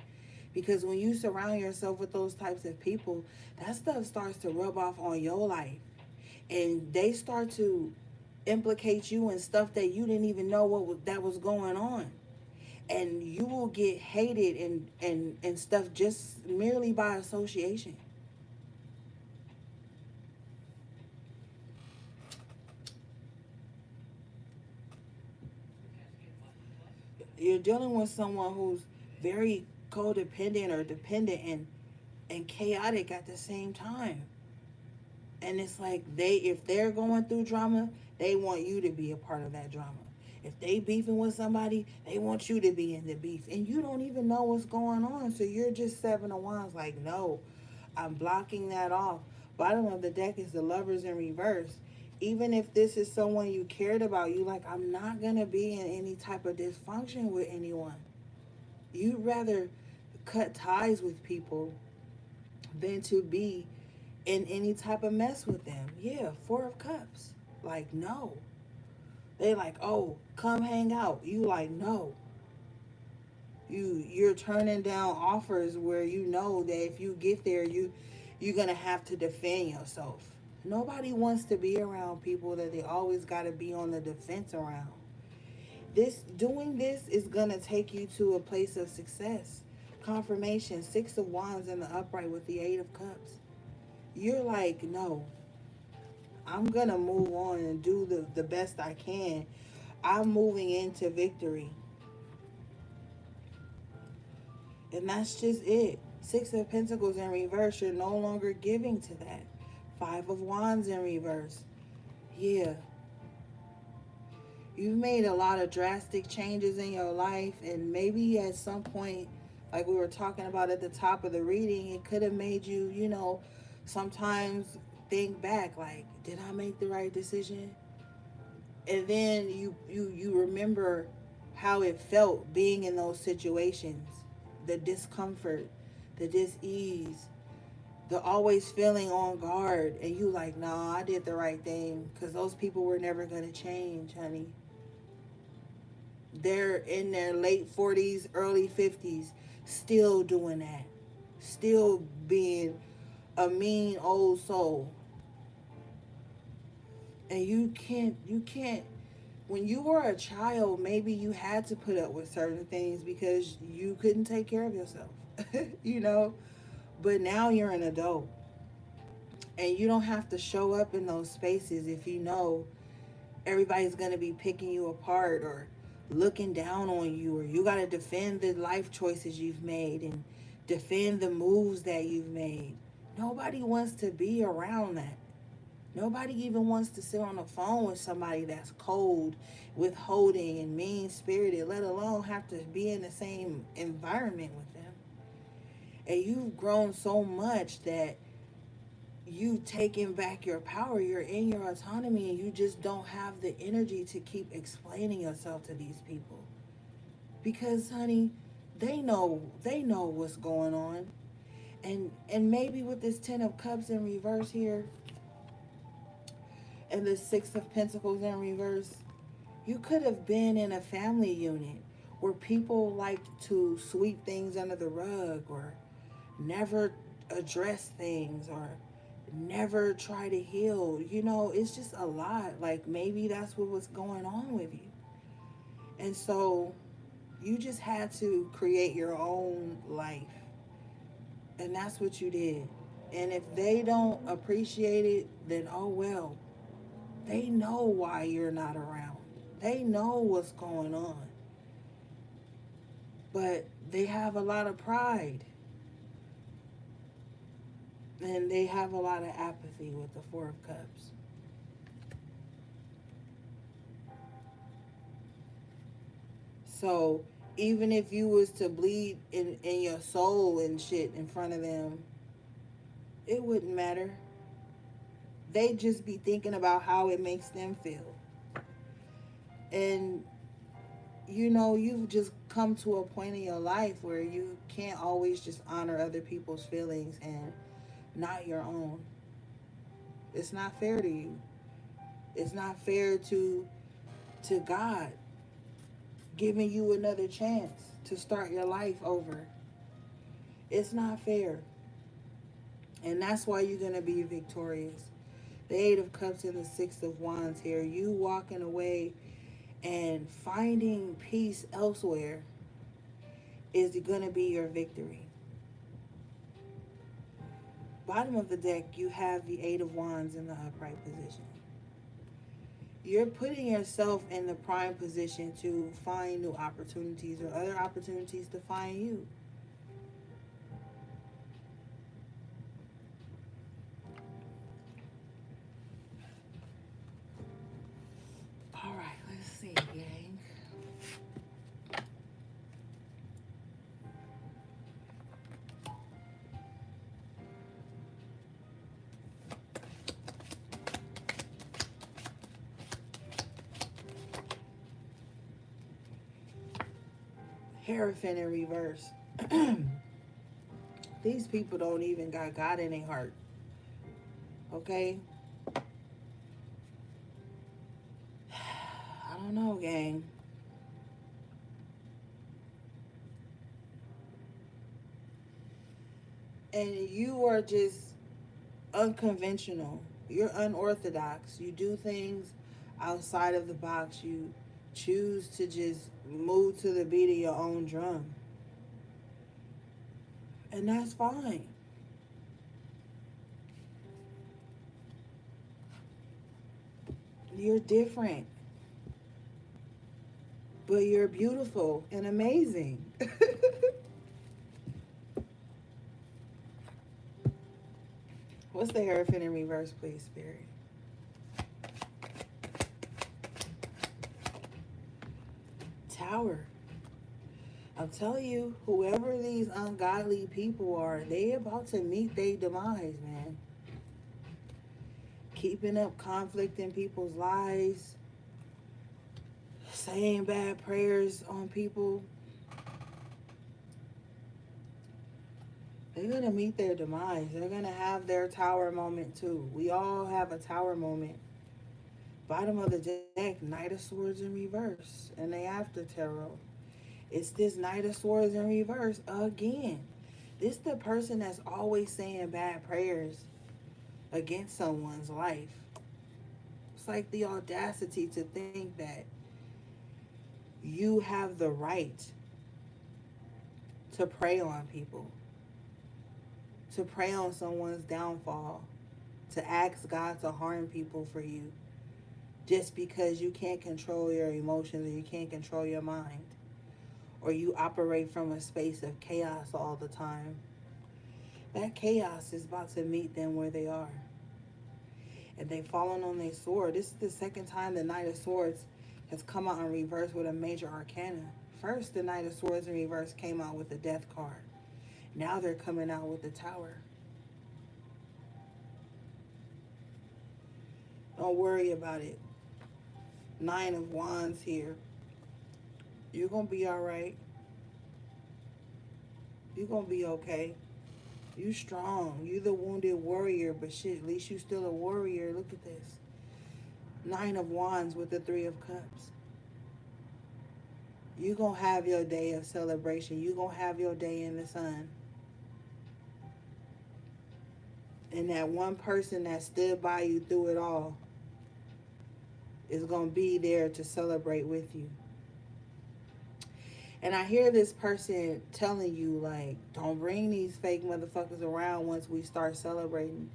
Because when you surround yourself with those types of people, that stuff starts to rub off on your life. And they start to implicate you in stuff that you didn't even know that was going on. And you will get hated and stuff just merely by association. You're dealing with someone who's very codependent or dependent and chaotic at the same time. And it's like if they're going through drama, they want you to be a part of that drama. If they beefing with somebody, they want you to be in the beef. And you don't even know what's going on. So you're just 7 of Wands like, no, I'm blocking that off. Bottom of the deck is the Lovers in reverse. Even if this is someone you cared about, you like, I'm not going to be in any type of dysfunction with anyone. You'd rather cut ties with people than to be in any type of mess with them. Yeah, Four of Cups. Like, no. They like, oh, come hang out. You like, no. You're turning down offers where you know that if you get there, you're gonna have to defend yourself. Nobody wants to be around people that they always gotta be on the defense around. This is gonna take you to a place of success. Confirmation, Six of Wands in the upright with the Eight of Cups. You're like, no, I'm gonna move on and do the best I can. I'm moving into victory. And that's just it. Six of Pentacles in reverse, you're no longer giving to that. Five of Wands in reverse. Yeah. You've made a lot of drastic changes in your life, and maybe at some point, like we were talking about at the top of the reading, it could have made you, sometimes think back, like, did I make the right decision? And then you remember how it felt being in those situations, the discomfort, the dis-ease, the always feeling on guard, and you like, nah, I did the right thing, because those people were never going to change, honey. They're in their late 40s, early 50s, still doing that, still being a mean old soul. And you can't when you were a child, maybe you had to put up with certain things because you couldn't take care of yourself. you know but now you're an adult, and you don't have to show up in those spaces if you know everybody's going to be picking you apart or looking down on you, or you got to defend the life choices you've made and defend the moves that you've made. Nobody wants to be around that. Nobody even wants to sit on the phone with somebody that's cold, withholding, and mean spirited, let alone have to be in the same environment with them. And you've grown so much that you've taken back your power. You're in your autonomy, and you just don't have the energy to keep explaining yourself to these people. Because, honey, they know what's going on. And maybe with this Ten of Cups in reverse here, and the Six of Pentacles in reverse, you could have been in a family unit where people liked to sweep things under the rug, or never address things, or never try to heal. It's just a lot. Like, maybe that's what was going on with you. And so you just had to create your own life. And that's what you did. And if they don't appreciate it, then oh well. They know why you're not around. They know what's going on. But they have a lot of pride. And they have a lot of apathy with the Four of Cups. So even if you was to bleed in your soul and shit in front of them, it wouldn't matter. They'd just be thinking about how it makes them feel. And you've just come to a point in your life where you can't always just honor other people's feelings and not your own. It's not fair to you. It's not fair to God giving you another chance to start your life over. It's not fair. And that's why you're going to be victorious. The Eight of Cups and the Six of Wands here. You walking away and finding peace elsewhere is going to be your victory. Bottom of the deck, you have the Eight of Wands in the upright position. You're putting yourself in the prime position to find new opportunities, or other opportunities to find you. All right, let's see, gang. Hierophant in reverse. These people don't even got God in their heart. Okay? I don't know, gang. And you are just unconventional. You're unorthodox. You do things outside of the box. You choose to just move to the beat of your own drum. And that's fine. You're different, but you're beautiful and amazing. What's the Hierophant in reverse, please, Spirit? Tower. I'm telling you, whoever these ungodly people are, they about to meet their demise, man. Keeping up conflict in people's lives, saying bad prayers on people. They're gonna meet their demise. They're gonna have their tower moment too. We all have a tower moment. Bottom of the deck, Knight of Swords in reverse, and they after tarot. It's this Knight of Swords in reverse again. This the person that's always saying bad prayers against someone's life. It's like the audacity to think that you have the right to prey on people, to prey on someone's downfall, to ask God to harm people for you just because you can't control your emotions or you can't control your mind, or you operate from a space of chaos all the time. That chaos is about to meet them where they are. And they've fallen on their sword. This is the second time the Knight of Swords has come out in reverse with a major arcana. First, the Knight of Swords in reverse came out with the Death card. Now they're coming out with the Tower. Don't worry about it. Nine of Wands here. You're going to be all right. You're going to be okay. You strong. You the wounded warrior, but shit, at least you still a warrior. Look at this. Nine of Wands with the Three of Cups. You gonna have your day of celebration. You gonna have your day in the sun. And that one person that stood by you through it all is gonna be there to celebrate with you. And I hear this person telling you, like, don't bring these fake motherfuckers around once we start celebrating.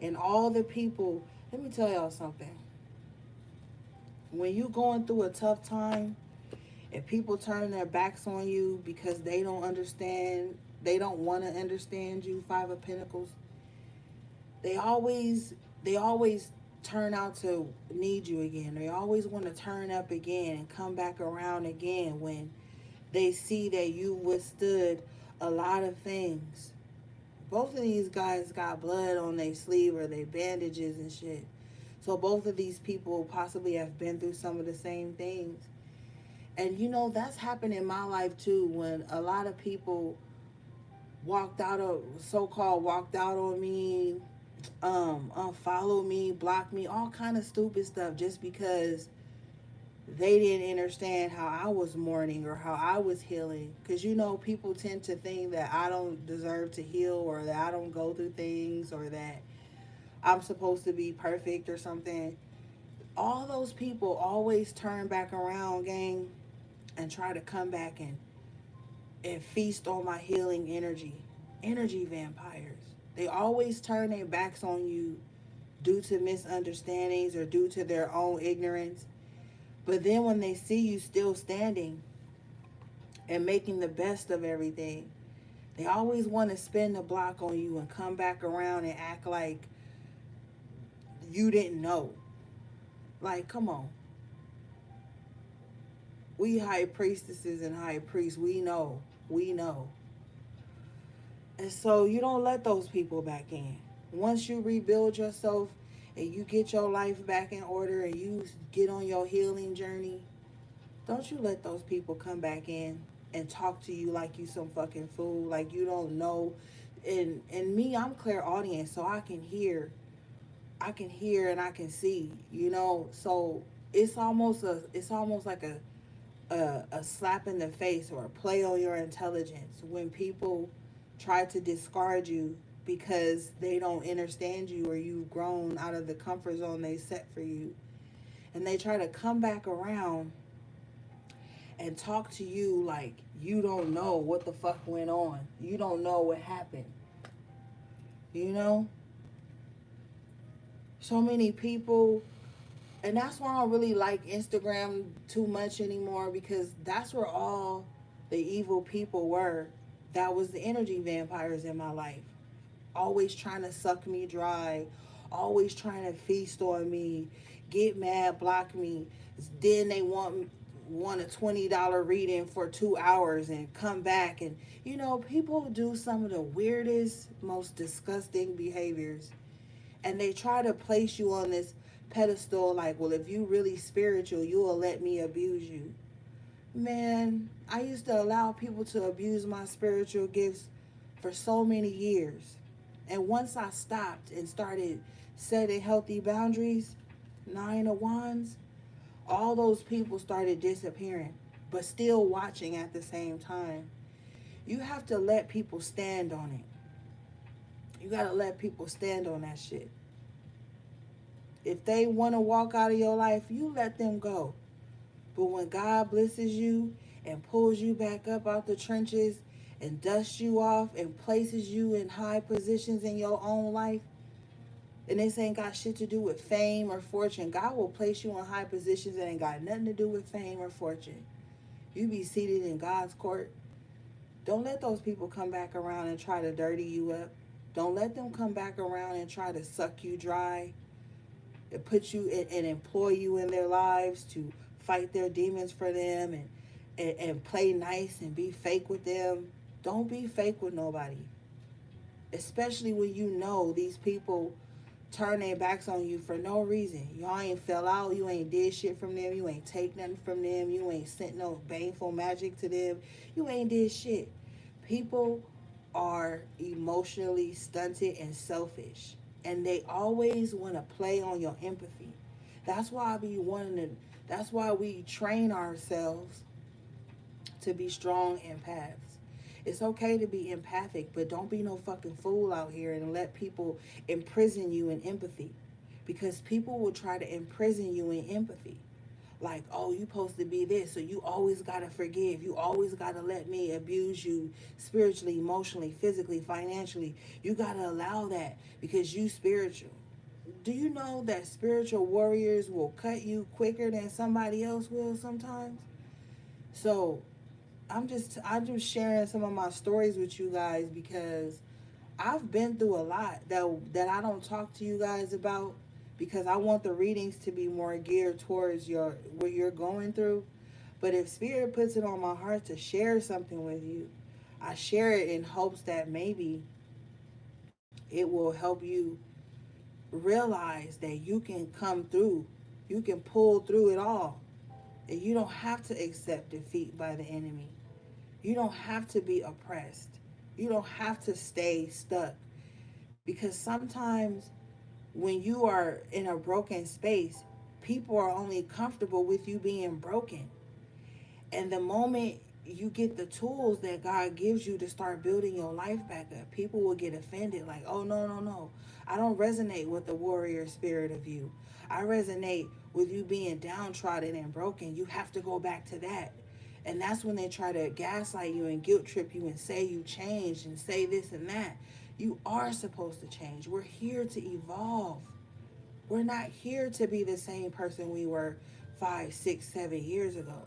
And all the people, let me tell y'all something. When you going through a tough time and people turn their backs on you because they don't understand, they don't want to understand you, Five of Pentacles, they always they always turn out to need you again. They always want to turn up again and come back around again when they see that you withstood a lot of things. Both of these guys got blood on their sleeve or their bandages and shit. So both of these people possibly have been through some of the same things. And you know, that's happened in my life too, when a lot of people walked out on me, unfollowed me, blocked me, all kind of stupid stuff just because they didn't understand how I was mourning or how I was healing. Because you know, people tend to think that I don't deserve to heal or that I don't go through things or that I'm supposed to be perfect or something. All those people always turn back around, gang, and try to come back and feast on my healing energy. Energy vampires. They always turn their backs on you due to misunderstandings or due to their own ignorance. But then when they see you still standing and making the best of everything, they always want to spin the block on you and come back around and act like you didn't know. Like, come on. We high priestesses and high priests, we know. We know. And so you don't let those people back in. Once you rebuild yourself and you get your life back in order and you get on your healing journey, don't you let those people come back in. and talk to you like you some fucking fool, like you don't know. And me, I'm clairaudient, so I can hear and I can see, So it's almost like a slap in the face or a play on your intelligence when people try to discard you because they don't understand you or you've grown out of the comfort zone they set for you, and they try to come back around and talk to you like you don't know what the fuck went on. You don't know what happened. You know? So many people, and that's why I don't really like Instagram too much anymore, because that's where all the evil people were. That was the energy vampires in my life. Always trying to suck me dry, always trying to feast on me, get mad, block me. Then they want a $20 reading for 2 hours and come back, and people do some of the weirdest, most disgusting behaviors, and they try to place you on this pedestal like, well, if you really spiritual, you will let me abuse you. Man, I used to allow people to abuse my spiritual gifts for so many years. And once I stopped and started setting healthy boundaries, Nine of Wands, all those people started disappearing, but still watching at the same time. You have to let people stand on it. You got to let people stand on that shit. If they want to walk out of your life, you let them go. But when God blesses you and pulls you back up out the trenches and dusts you off and places you in high positions in your own life, and this ain't got shit to do with fame or fortune. God will place you in high positions that ain't got nothing to do with fame or fortune. You be seated in God's court. Don't let those people come back around and try to dirty you up. Don't let them come back around and try to suck you dry and put you and employ you in their lives to fight their demons for them, and play nice and be fake with them. Don't be fake with nobody, especially when you know these people turn their backs on you for no reason. Y'all ain't fell out, you ain't did shit from them, you ain't take nothing from them, you ain't sent no baneful magic to them, you ain't did shit. People are emotionally stunted and selfish, and they always want to play on your empathy. That's why I be wanting to. That's why we train ourselves to be strong empaths. It's okay to be empathic, but don't be no fucking fool out here and let people imprison you in empathy. Because people will try to imprison you in empathy. Like, oh, you supposed to be this, so you always gotta forgive. You always gotta let me abuse you spiritually, emotionally, physically, financially. You gotta allow that because you spiritual. Do you know that spiritual warriors will cut you quicker than somebody else will sometimes? So I'm just sharing some of my stories with you guys because I've been through a lot that I don't talk to you guys about, because I want the readings to be more geared towards your what you're going through. But if Spirit puts it on my heart to share something with you, I share it in hopes that maybe it will help you realize that you can come through. You can pull through it all. And you don't have to accept defeat by the enemy. You don't have to be oppressed. You don't have to stay stuck. Because sometimes when you are in a broken space, people are only comfortable with you being broken. And the moment you get the tools that God gives you to start building your life back up, people will get offended like, oh, no, no, no. I don't resonate with the warrior spirit of you. I resonate with you being downtrodden and broken. You have to go back to that. And that's when they try to gaslight you and guilt trip you and say you changed and say this and that. You are supposed to change. We're here to evolve. We're not here to be the same person we were 5, 6, 7 years ago.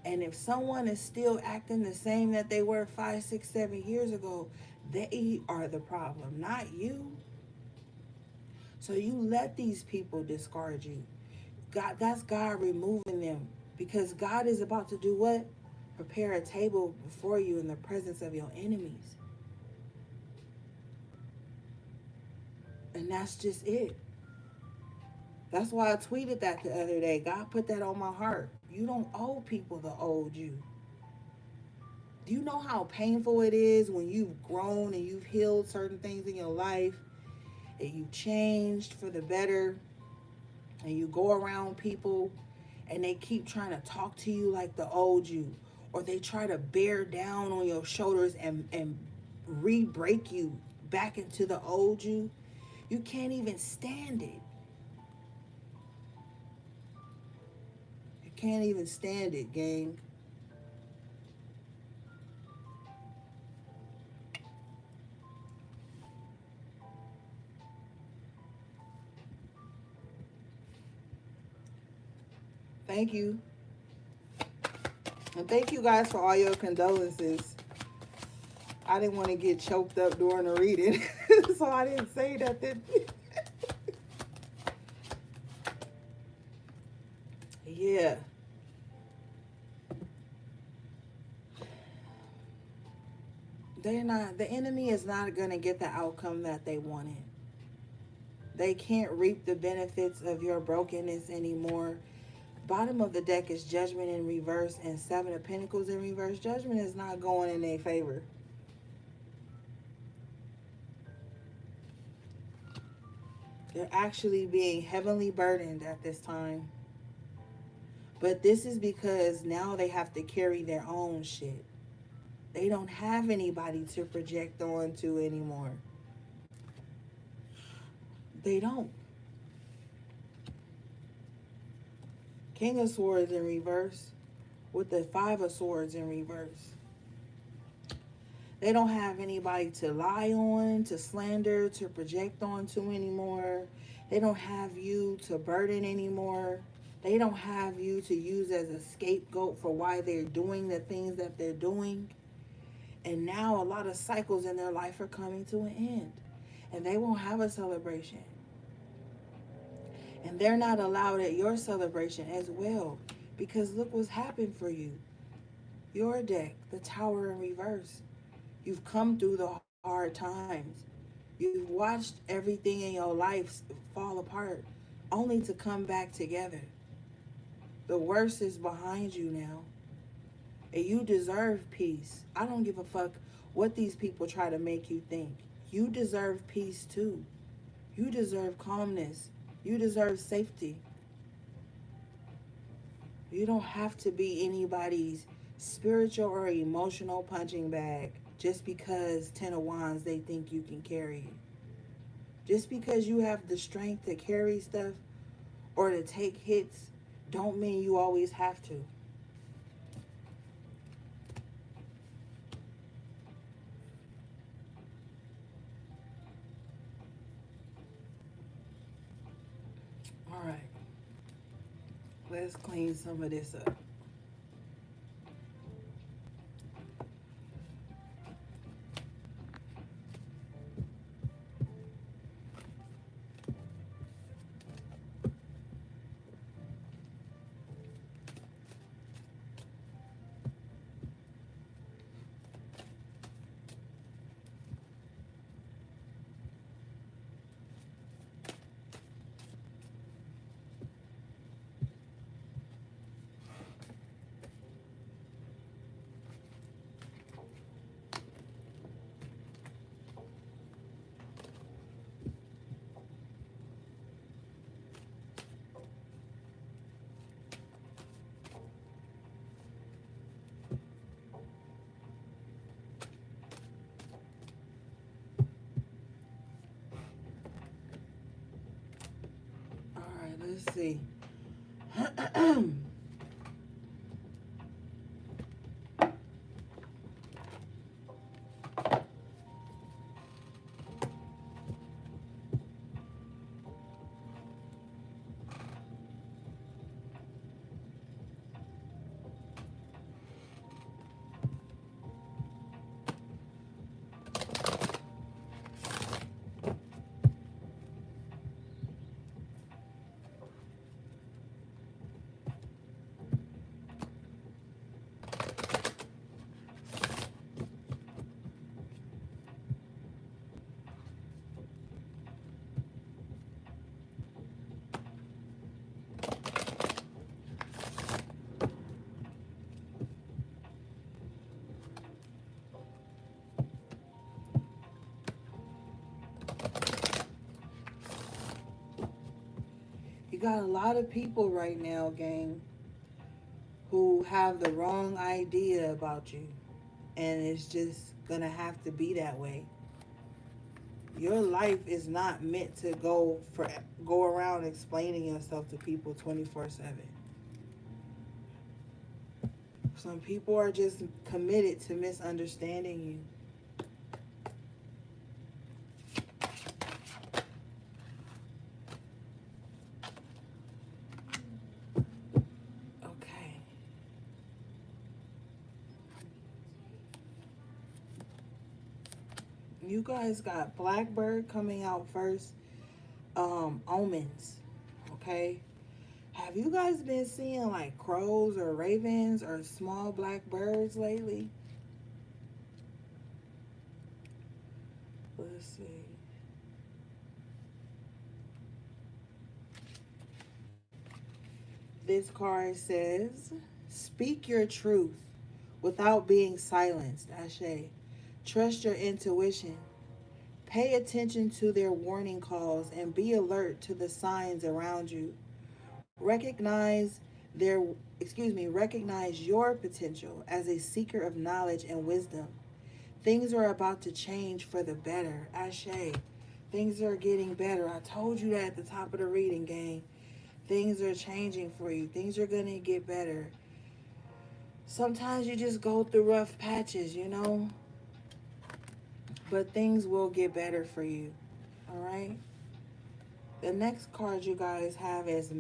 And if someone is still acting the same that they were 5, 6, 7 years ago, they are the problem, not you. So you let these people discard you. God, that's God removing them, because God is about to do what? Prepare a table before you in the presence of your enemies. And that's just it. That's why I tweeted that the other day. God put that on my heart. You don't owe people the old you. Do you know how painful it is when you've grown and you've healed certain things in your life and you've changed for the better, and you go around people and they keep trying to talk to you like the old you, or they try to bear down on your shoulders and re-break you back into the old you? You can't even stand it. You can't even stand it, gang. Thank you. And thank you guys for all your condolences. I didn't want to get choked up during the reading, so I didn't say nothing. Yeah. The enemy is not going to get the outcome that they wanted. They can't reap the benefits of your brokenness anymore. Bottom of the deck is Judgment in reverse and Seven of Pentacles in reverse. Judgment is not going in their favor. They're actually being heavily burdened at this time. But this is because now they have to carry their own shit. They don't have anybody to project onto anymore. They don't. King of Swords in reverse with the Five of Swords in reverse. They don't have anybody to lie on, to slander, to project onto anymore. They don't have you to burden anymore. They don't have you to use as a scapegoat for why they're doing the things that they're doing. And now a lot of cycles in their life are coming to an end. And they won't have a celebration. And they're not allowed at your celebration as well. Because look what's happened for you. Your deck, the Tower in reverse. You've come through the hard times. You've watched everything in your life fall apart, only to come back together. The worst is behind you now. And you deserve peace. I don't give a fuck what these people try to make you think. You deserve peace too. You deserve calmness. You deserve safety. You don't have to be anybody's spiritual or emotional punching bag just because Ten of Wands they think you can carry it. Just because you have the strength to carry stuff or to take hits don't mean you always have to. All right. Let's clean some of this up. All right, let's see. You got a lot of people right now, gang, who have the wrong idea about you. And it's just gonna have to be that way. Your life is not meant to go around explaining yourself to people 24/7. Some people are just committed to misunderstanding you. Okay. You guys got Blackbird coming out first. Omens. Okay. Have you guys been seeing like crows or ravens or small black birds lately? Let's see. This card says, speak your truth without being silenced. Ashe. Trust your intuition. Pay attention to their warning calls and be alert to the signs around you. Recognize their recognize your potential as a seeker of knowledge and wisdom. Things are about to change for the better. Ashe. Things are getting better. I told you that at the top of the reading, gang. Things are changing for you. Things are going to get better. Sometimes you just go through rough patches, you know, but things will get better for you. All right? The next card you guys have is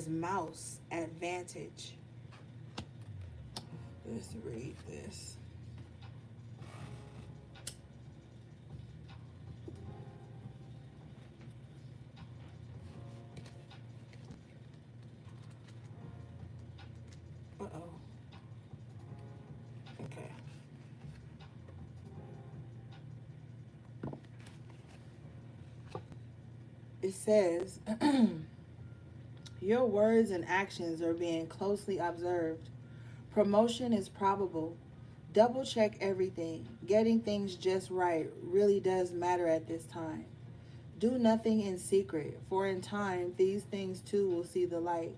Mouse Advantage. Let's read this. Uh-oh. Okay. It says, your words and actions are being closely observed. Promotion is probable. Double check everything. Getting things just right really does matter at this time. Do nothing in secret, for in time these things too will see the light,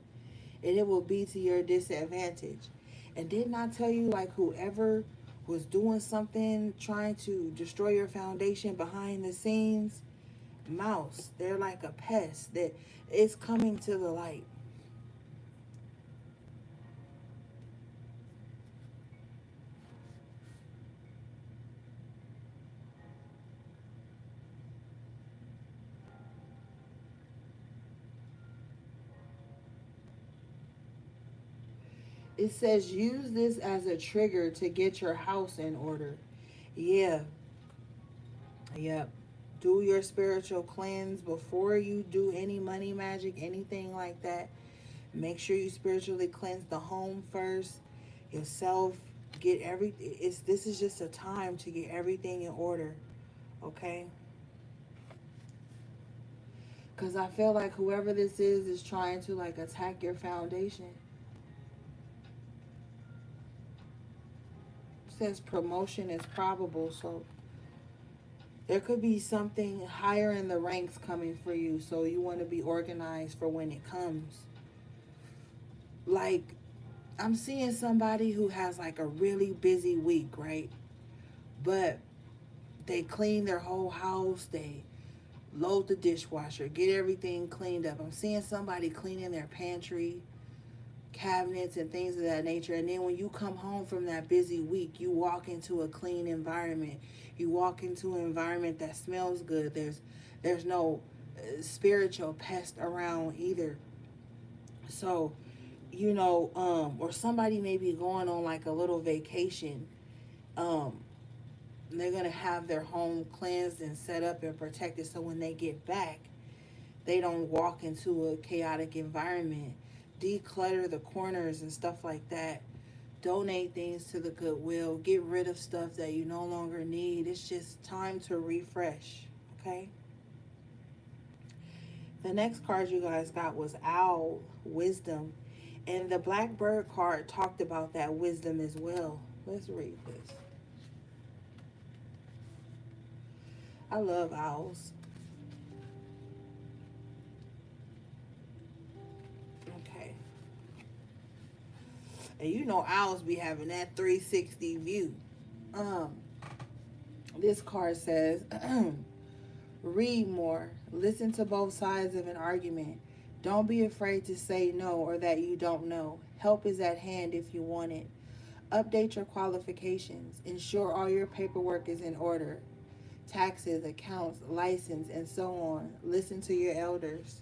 and it will be to your disadvantage. And didn't I tell you, like, whoever was doing something trying to destroy your foundation behind the scenes, mouse, they're like a pest that is coming to the light. It says use this as a trigger to get your house in order. Yeah, yep. Do your spiritual cleanse before you do any money magic, anything like that. Make sure you spiritually cleanse the home first, yourself. Get everything. It's This is just a time to get everything in order, okay? Because I feel like whoever this is trying to like attack your foundation. It says promotion is probable, so there could be something higher in the ranks coming for you. So you want to be organized for when it comes. Like, I'm seeing somebody who has like a really busy week, right? But they clean their whole house, they load the dishwasher, get everything cleaned up. I'm seeing somebody cleaning their pantry, cabinets, and things of that nature. And then when you come home from that busy week, you walk into a clean environment. You walk into an environment that smells good. There's no spiritual pest around either. So, or somebody may be going on like a little vacation. Um, they're gonna have their home cleansed and set up and protected, so when they get back, they don't walk into a chaotic environment. Declutter the corners and stuff like that. Donate things to the Goodwill. Get rid of stuff that you no longer need. It's just time to refresh. Okay? The next card you guys got was Owl Wisdom. And the Blackbird card talked about that wisdom as well. Let's read this. I love owls. And you know owls be having that 360 view. Um, this card says, read more. Listen to both sides of an argument. Don't be afraid to say no or that you don't know. Help is at hand if you want it. Update your qualifications. Ensure all your paperwork is in order. Taxes, accounts, license, and so on. Listen to your elders.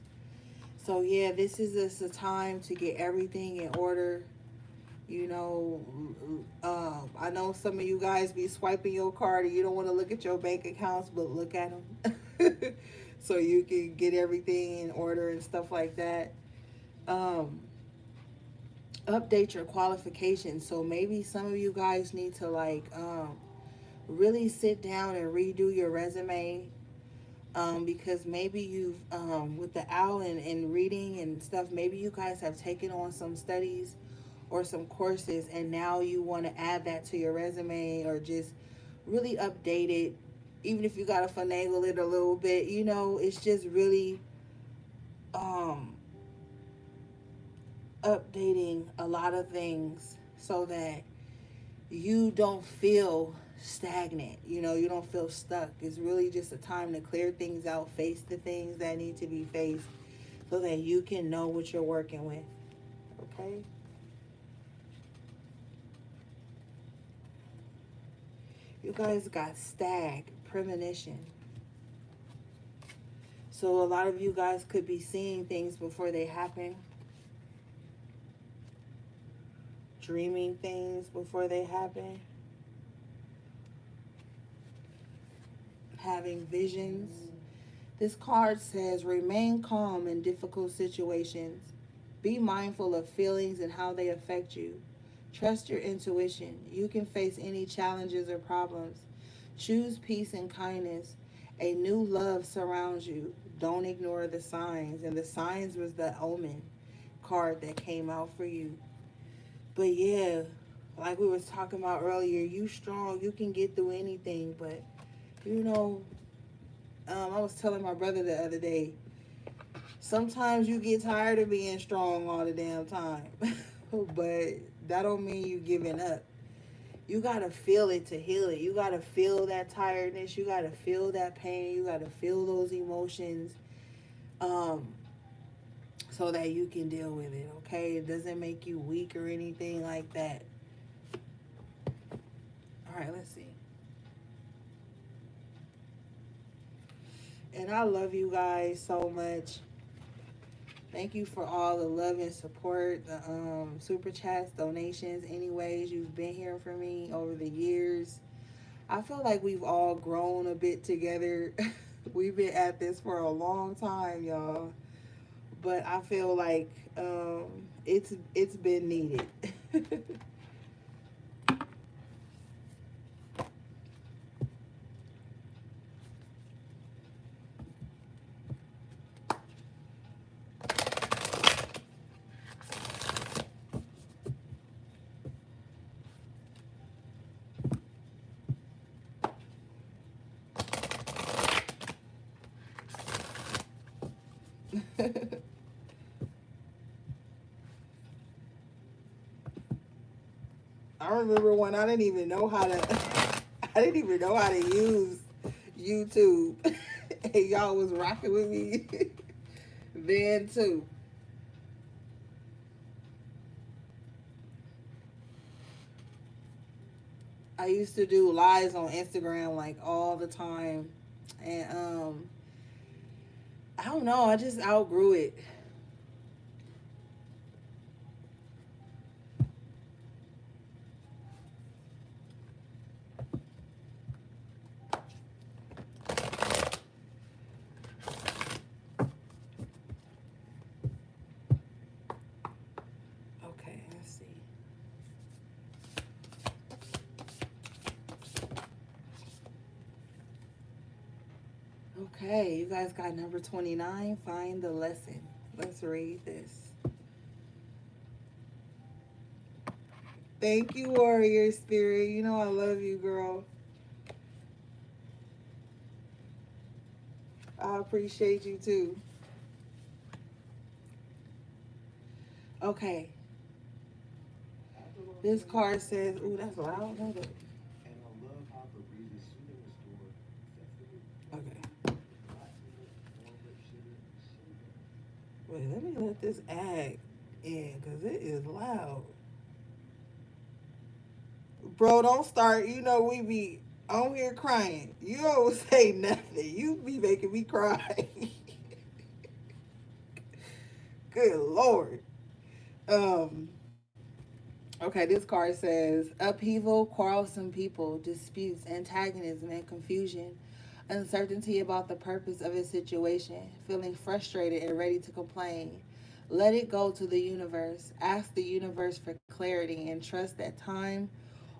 So yeah, this is just a time to get everything in order. You know, I know some of you guys be swiping your card and you don't want to look at your bank accounts, but look at them so you can get everything in order and stuff like that. Um, Update your qualifications. So maybe some of you guys need to like really sit down and redo your resume, because maybe you've with the owl and reading and stuff, maybe you guys have taken on some studies or some courses and now you want to add that to your resume or just really update it, even if you got to finagle it a little bit. It's just really um updating a lot of things so that you don't feel stagnant. You don't feel stuck. It's really just a time to clear things out, face the things that need to be faced so that you can know what you're working with. Okay? You guys got stag, premonition. So a lot of you guys could be seeing things before they happen, dreaming things before they happen, having visions. This card says remain calm in difficult situations. Be mindful of feelings and how they affect you. Trust your intuition. You can face any challenges or problems. Choose peace and kindness. A new love surrounds you. Don't ignore the signs. And the signs was the omen card that came out for you. But yeah, like we was talking about earlier, you strong. You can get through anything. But you know, I was telling my brother the other day, sometimes you get tired of being strong all the damn time. But that don't mean you giving up. You gotta feel it to heal it. You gotta feel that tiredness. You gotta feel that pain. You gotta feel those emotions, um, so that you can deal with it. Okay, it doesn't make you weak or anything like that. All right, let's see. And I love you guys so much. Thank you for all the love and support, the super chats, donations, any ways you've been here for me over the years. I feel like we've all grown a bit together. We've been at this for a long time, y'all. But I feel like it's been needed. I remember when I didn't even know how to I didn't even know how to use YouTube. And y'all was rocking with me then too. I used to do lives on Instagram like all the time. And I don't know, I just outgrew it. Okay, let's see. Okay, you guys got number 29. Find the lesson. Let's read this. Thank you, Warrior Spirit. You know I love you, girl. I appreciate you too. Okay. This card says, ooh, that's loud. Hold up. Okay. Wait, let me let this ad in because it is loud. Bro, don't start. You know, we be on here crying. You don't say nothing. You be making me cry. Good Lord. Um, okay, this card says upheaval, quarrelsome people, disputes, antagonism, and confusion, uncertainty about the purpose of a situation, feeling frustrated and ready to complain. Let it go to the universe. Ask the universe for clarity and trust that time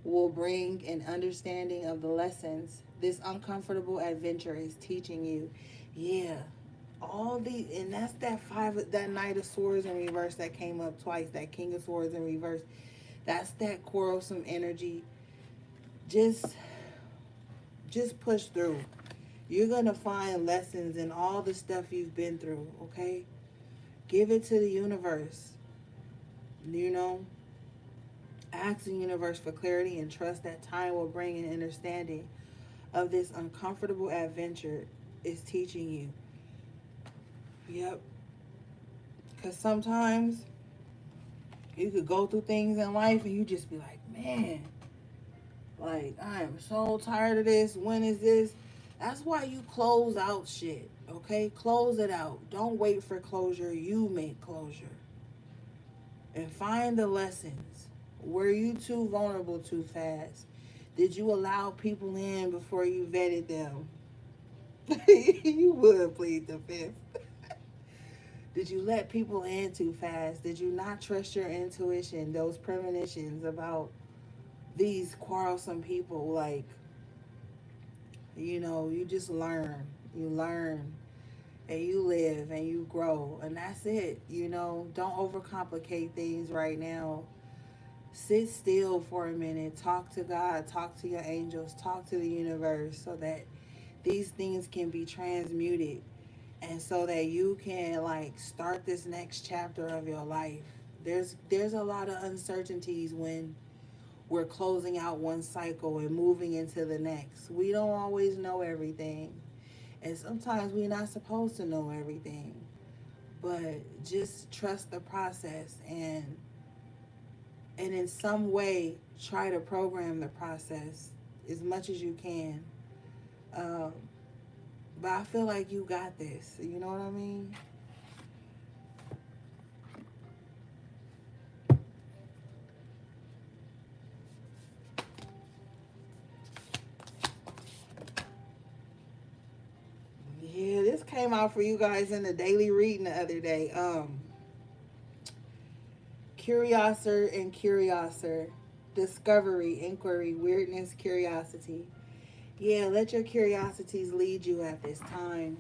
will bring an understanding of the lessons this uncomfortable adventure is teaching you. Yeah. All the and that's that five that Knight of Swords in reverse that came up twice, that King of Swords in reverse. That's that quarrelsome energy. Just just push through. You're gonna find lessons in all the stuff you've been through, okay? Give it to the universe. You know, ask the universe for clarity and trust that time will bring an understanding of this uncomfortable adventure is teaching you. Yep. Because sometimes you could go through things in life and you just be like, man, like, I am so tired of this. When is this? That's why you close out shit, okay? Close it out. Don't wait for closure. You make closure. And find the lessons. Were you too vulnerable too fast? Did you allow people in before you vetted them? You would plead the fifth. Did you let people in too fast? Did you not trust your intuition, those premonitions about these quarrelsome people? Like, you know, you just learn. You learn and you live and you grow. And that's it. You know, don't overcomplicate things right now. Sit still for a minute. Talk to God. Talk to your angels. Talk to the universe so that these things can be transmuted and so that you can like start this next chapter of your life. There's a lot of uncertainties when we're closing out one cycle and moving into the next. We don't always know everything. And sometimes we're not supposed to know everything. But just trust the process and in some way try to program the process as much as you can. Um, but I feel like you got this. You know what I mean? Yeah, this came out for you guys in the daily reading the other day. Curiouser and curiouser. Discovery, inquiry, weirdness, curiosity. Yeah, let your curiosities lead you at this time.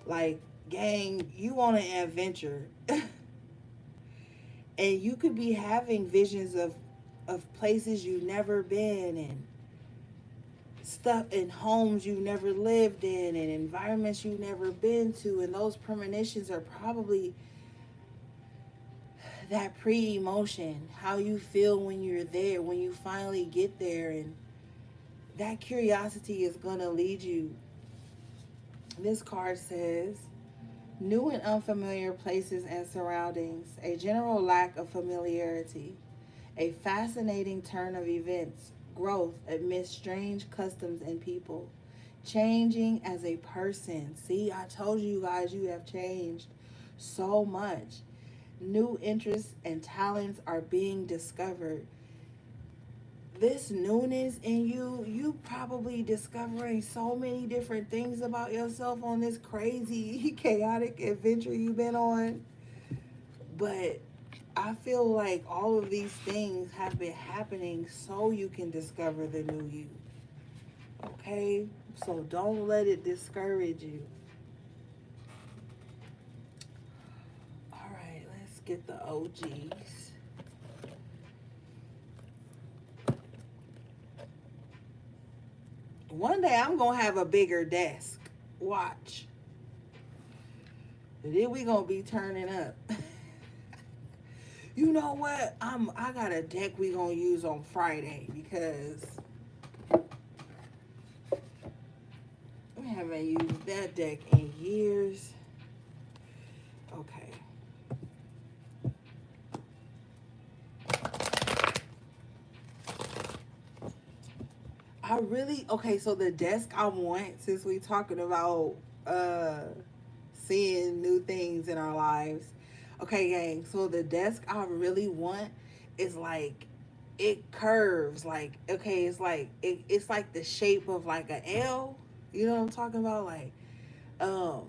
Like, gang, you want an adventure. And you could be having visions of places you've never been and stuff in homes you've never lived in and environments you've never been to, and those premonitions are probably that pre-emotion, how you feel when you're there, when you finally get there, and that curiosity is going to lead you. This card says new and unfamiliar places and surroundings, a general lack of familiarity, a fascinating turn of events, growth amidst strange customs and people, changing as a person. See, I told you guys you have changed so much. New interests and talents are being discovered. This newness in you probably discovering so many different things about yourself on this crazy, chaotic adventure you've been on. But I feel like all of these things have been happening so you can discover the new you. Okay? So don't let it discourage you. All right, let's get the OGs. One day I'm going to have a bigger desk. Watch. And then we going to be turning up. You know what? I got a deck we gonna use on Friday because we haven't used that deck in years. Okay. I really okay, so the desk I want, since we talking about uh seeing new things in our lives. Okay, gang, so the desk I really want is like it curves like okay, it's like the shape of like a L. You know what I'm talking about? Um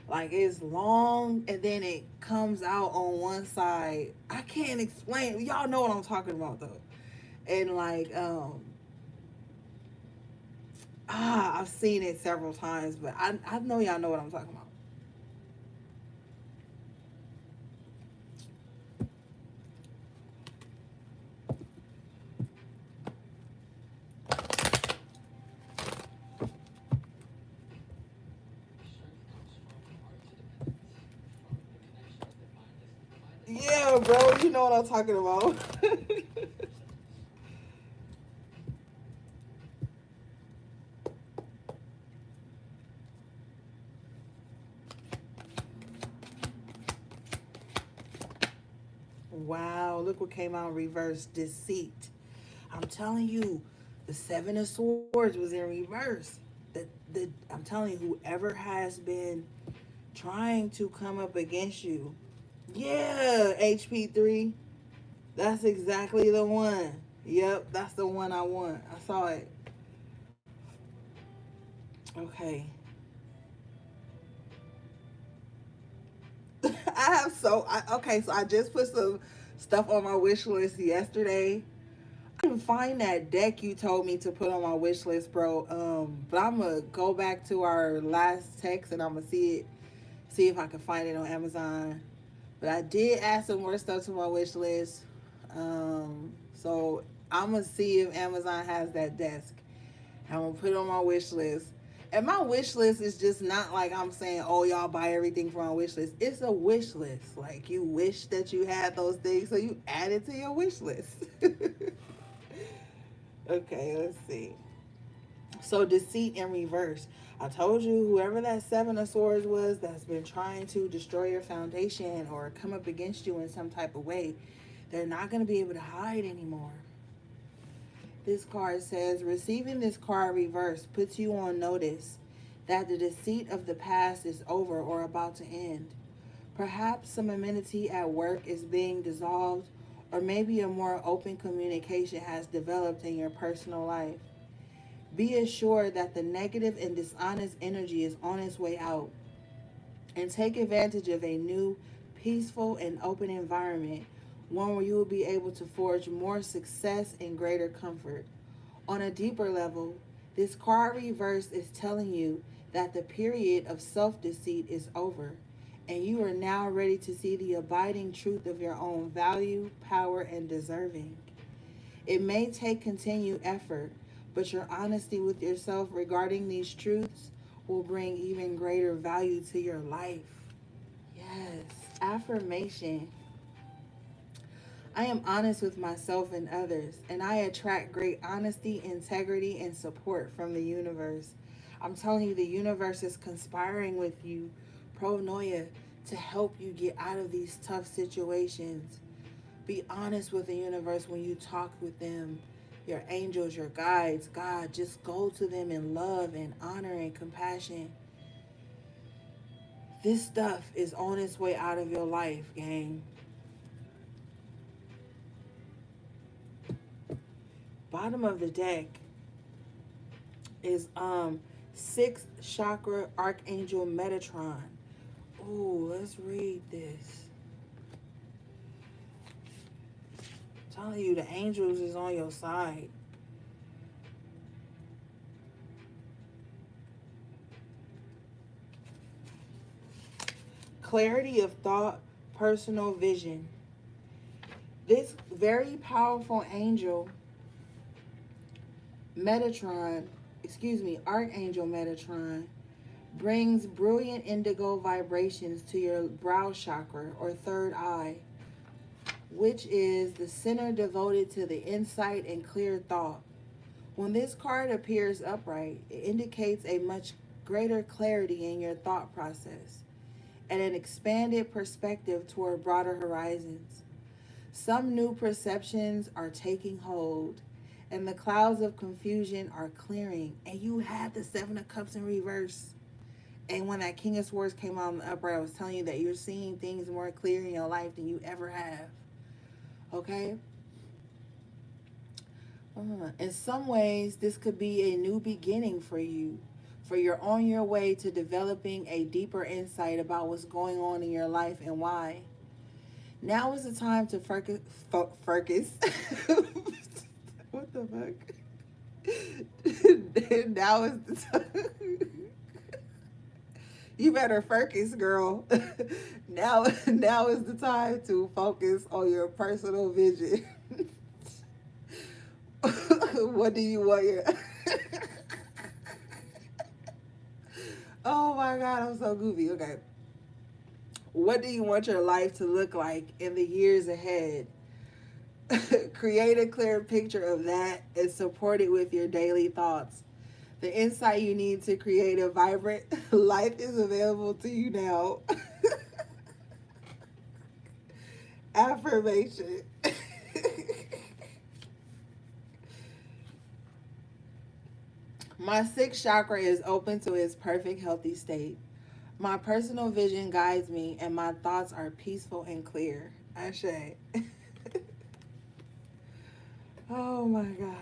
like it's long and then it comes out on one side. I can't explain. Y'all know what I'm talking about though. And I've seen it several times, but I know y'all know what I'm talking about. Yeah, bro, you know what I'm talking about. Wow, look what came out reverse deceit. I'm telling you, the seven of swords was in reverse. I'm telling you, whoever has been trying to come up against you. Yeah, HP3. That's exactly the one. Yep, that's the one I want. I saw it. Okay. Okay, so I just put some stuff on my wish list yesterday. I didn't find that deck you told me to put on my wish list, bro. But I'm gonna go back to our last text and I'm gonna see if I can find it on Amazon. But I did add some more stuff to my wish list. So I'm gonna see if Amazon has that desk. I'm gonna put it on my wish list. And my wish list is just not like I'm saying, oh, y'all buy everything from my wish list. It's a wish list. Like you wish that you had those things, so you add it to your wish list. Okay, let's see. So deceit in reverse. I told you whoever that seven of swords was that's been trying to destroy your foundation or come up against you in some type of way, they're not going to be able to hide anymore. This card says receiving this card reverse puts you on notice that the deceit of the past is over or about to end. Perhaps some amenity at work is being dissolved, or maybe a more open communication has developed in your personal life. Be assured that the negative and dishonest energy is on its way out, and take advantage of a new, peaceful, and open environment, one where you will be able to forge more success and greater comfort. On a deeper level, this card reverse is telling you that the period of self deceit is over, and you are now ready to see the abiding truth of your own value, power, and deserving. It may take continued effort, but your honesty with yourself regarding these truths will bring even greater value to your life. Yes. Affirmation. I am honest with myself and others, and I attract great honesty, integrity, and support from the universe. I'm telling you, the universe is conspiring with you, pronoia, to help you get out of these tough situations. Be honest with the universe when you talk with them, your angels, your guides, God. Just go to them in love and honor and compassion. This stuff is on its way out of your life, gang. Bottom of the deck is sixth chakra archangel Metatron. Ooh, let's read this. I'm telling you, the angels is on your side. Clarity of thought, personal vision. This very powerful angel, Metatron, Archangel Metatron, brings brilliant indigo vibrations to your brow chakra or third eye, which is the center devoted to the insight and clear thought. When this card appears upright, it indicates a much greater clarity in your thought process and an expanded perspective toward broader horizons. Some new perceptions are taking hold, and the clouds of confusion are clearing. And you had the Seven of Cups in reverse. And when that King of Swords came out in the upright, I was telling you that you're seeing things more clear in your life than you ever have. Okay? In some ways, this could be a new beginning for you, for you're on your way to developing a deeper insight about what's going on in your life and why. Now is the time to focus. What the fuck? Now is the time. You better focus, girl. Now is the time to focus on your personal vision. What do you want your Oh my god, I'm so goofy. Okay. What do you want your life to look like in the years ahead? Create a clear picture of that and support it with your daily thoughts. The insight you need to create a vibrant life is available to you now. Affirmation. My sixth chakra is open to its perfect healthy state. My personal vision guides me, and my thoughts are peaceful and clear. Ashe. Oh my gosh.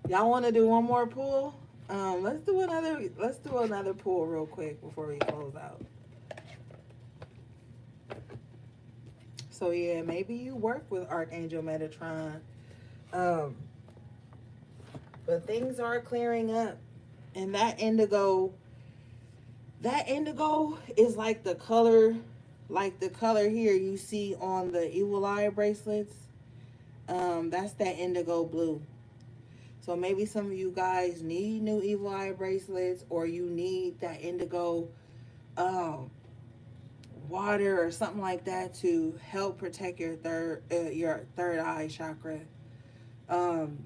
Y'all want to do one more pull? Let's do another pull real quick before we close out. So yeah, maybe you work with Archangel Metatron. Um, but things are clearing up. And that indigo is like the color here you see on the evil eye bracelets. That's that indigo blue. So maybe some of you guys need new evil eye bracelets, or you need that indigo um, water or something like that to help protect your third eye chakra. Um,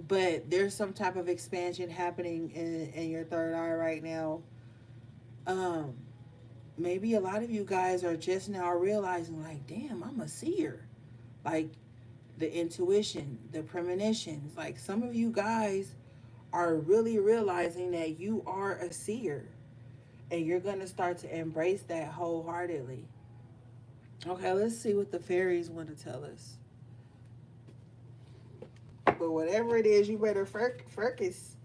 but there's some type of expansion happening in your third eye right now. Um, Maybe a lot of you guys are just now realizing, like, damn, I'm a seer. Like, the intuition, the premonitions. Like, some of you guys are really realizing that you are a seer, and you're going to start to embrace that wholeheartedly. Okay, let's see what the fairies want to tell us. But whatever it is, you better focus.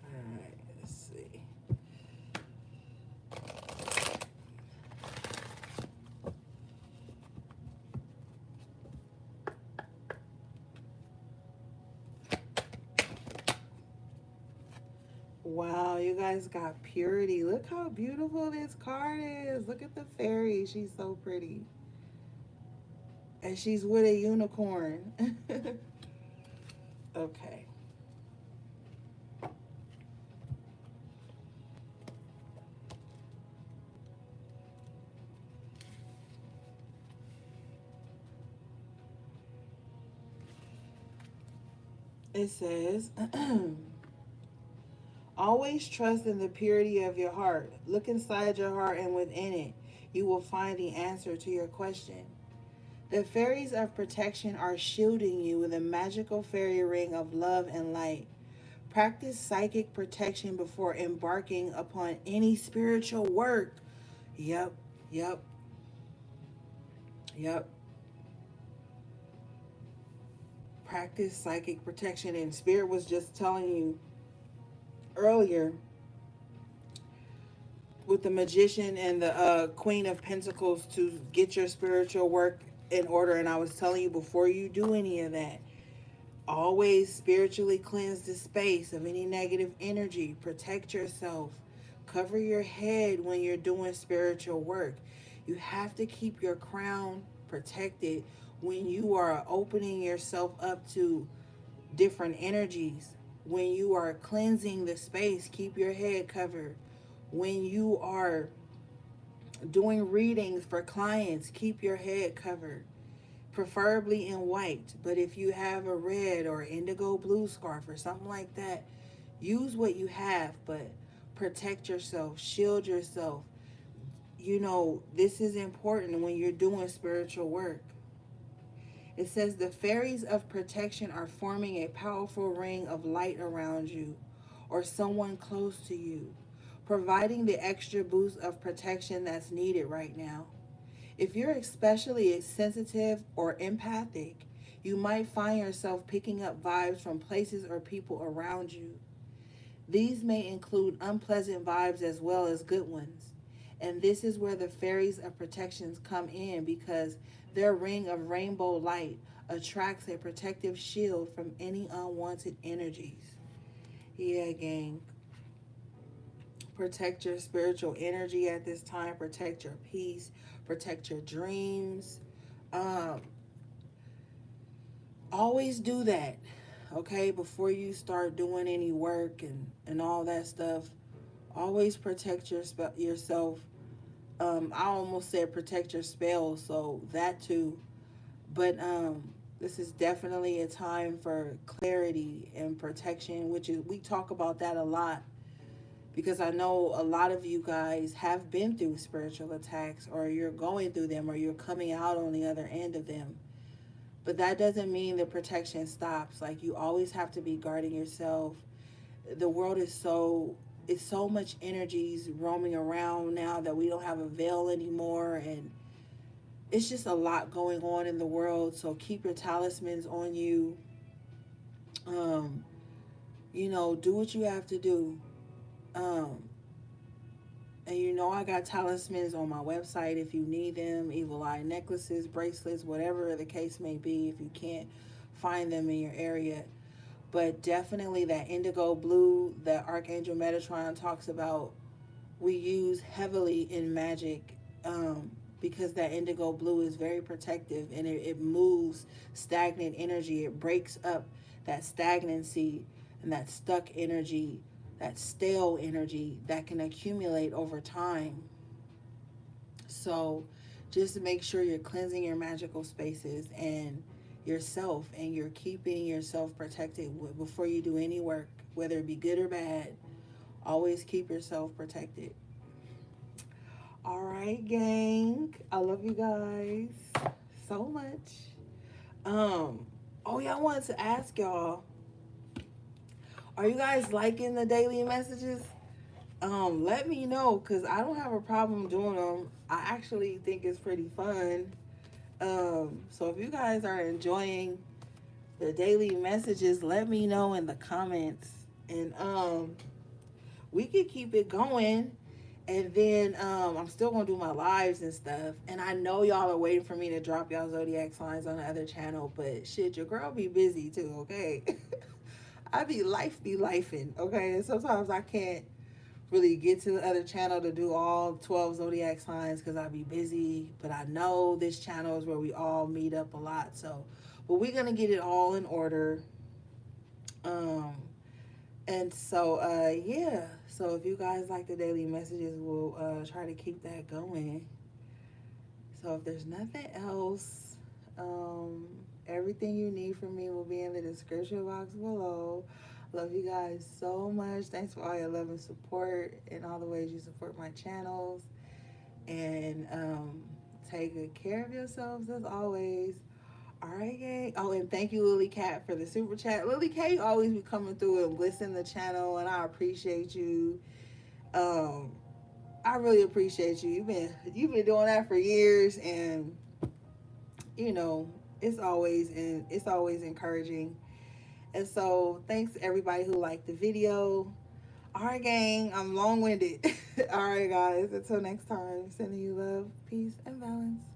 All right, let's see. Wow, you guys got purity. Look how beautiful this card is. Look at the fairy. She's so pretty. And she's with a unicorn. Okay. It says, always trust in the purity of your heart. Look inside your heart, and within it, you will find the answer to your question. The fairies of protection are shielding you with a magical fairy ring of love and light. Practice psychic protection before embarking upon any spiritual work. Yep, yep, yep. Practice psychic protection. And Spirit was just telling you earlier with the magician and the Queen of Pentacles to get your spiritual work in order. And I was telling you, before you do any of that, always spiritually cleanse the space of any negative energy. Protect yourself. Cover your head when you're doing spiritual work. You have to keep your crown protected when you are opening yourself up to different energies. When you are cleansing the space, keep your head covered. When you are doing readings for clients, keep your head covered, preferably in white. But if you have a red or indigo blue scarf or something like that, use what you have, but protect yourself, shield yourself. You know, this is important when you're doing spiritual work. It says the fairies of protection are forming a powerful ring of light around you or someone close to you, providing the extra boost of protection that's needed right now. If you're especially sensitive or empathic, you might find yourself picking up vibes from places or people around you. These may include unpleasant vibes as well as good ones. And this is where the fairies of protections come in, because their ring of rainbow light attracts a protective shield from any unwanted energies. Yeah, gang. Protect your spiritual energy at this time. Protect your peace. Protect your dreams. Um, Always do that, okay? Before you start doing any work and all that stuff, always protect yourself. I almost said protect your spell, so that too. But this is definitely a time for clarity and protection, which is, we talk about that a lot, because I know a lot of you guys have been through spiritual attacks, or you're going through them, or you're coming out on the other end of them. But that doesn't mean the protection stops. Like, you always have to be guarding yourself. The world is so, it's so much energies roaming around now that we don't have a veil anymore, and it's just a lot going on in the world. So keep your talismans on you. Um, you know, do what you have to do. Um, and you know, I got talismans on my website if you need them. Evil eye necklaces, bracelets, whatever the case may be, if you can't find them in your area. But definitely that indigo blue that Archangel Metatron talks about, we use heavily in magic, because that indigo blue is very protective, and it moves stagnant energy. It breaks up that stagnancy and that stuck energy, that stale energy that can accumulate over time. So just make sure you're cleansing your magical spaces and yourself, and you're keeping yourself protected before you do any work, whether it be good or bad. Always keep yourself protected. All right, gang. I love you guys so much. Um, oh yeah, I wanted to ask y'all, are you guys liking the daily messages? Let me know, because I don't have a problem doing them. I actually think it's pretty fun. So if you guys are enjoying the daily messages, let me know in the comments. And we could keep it going. And then I'm still gonna do my lives and stuff. And I know y'all are waiting for me to drop y'all zodiac signs on the other channel, but shit, your girl be busy too, okay? I be lifing, okay? And sometimes I can't really get to the other channel to do all 12 zodiac signs because I be busy. But I know this channel is where we all meet up a lot. So, but we're gonna get it all in order. Um, and so, yeah. So if you guys like the daily messages, we'll try to keep that going. So if there's nothing else, um, everything you need from me will be in the description box below. Love you guys so much. Thanks for all your love and support and all the ways you support my channels. And take good care of yourselves as always. All right, gang. Oh, and thank you, Lily Cat, for the super chat. Lily Cat, you always be coming through and blessing the channel, and I appreciate you. Um, I really appreciate you. You've been doing that for years, and you know it's always encouraging. And so, thanks to everybody who liked the video. All right, gang. I'm long winded. All right, guys. Until next time, sending you love, peace, and balance.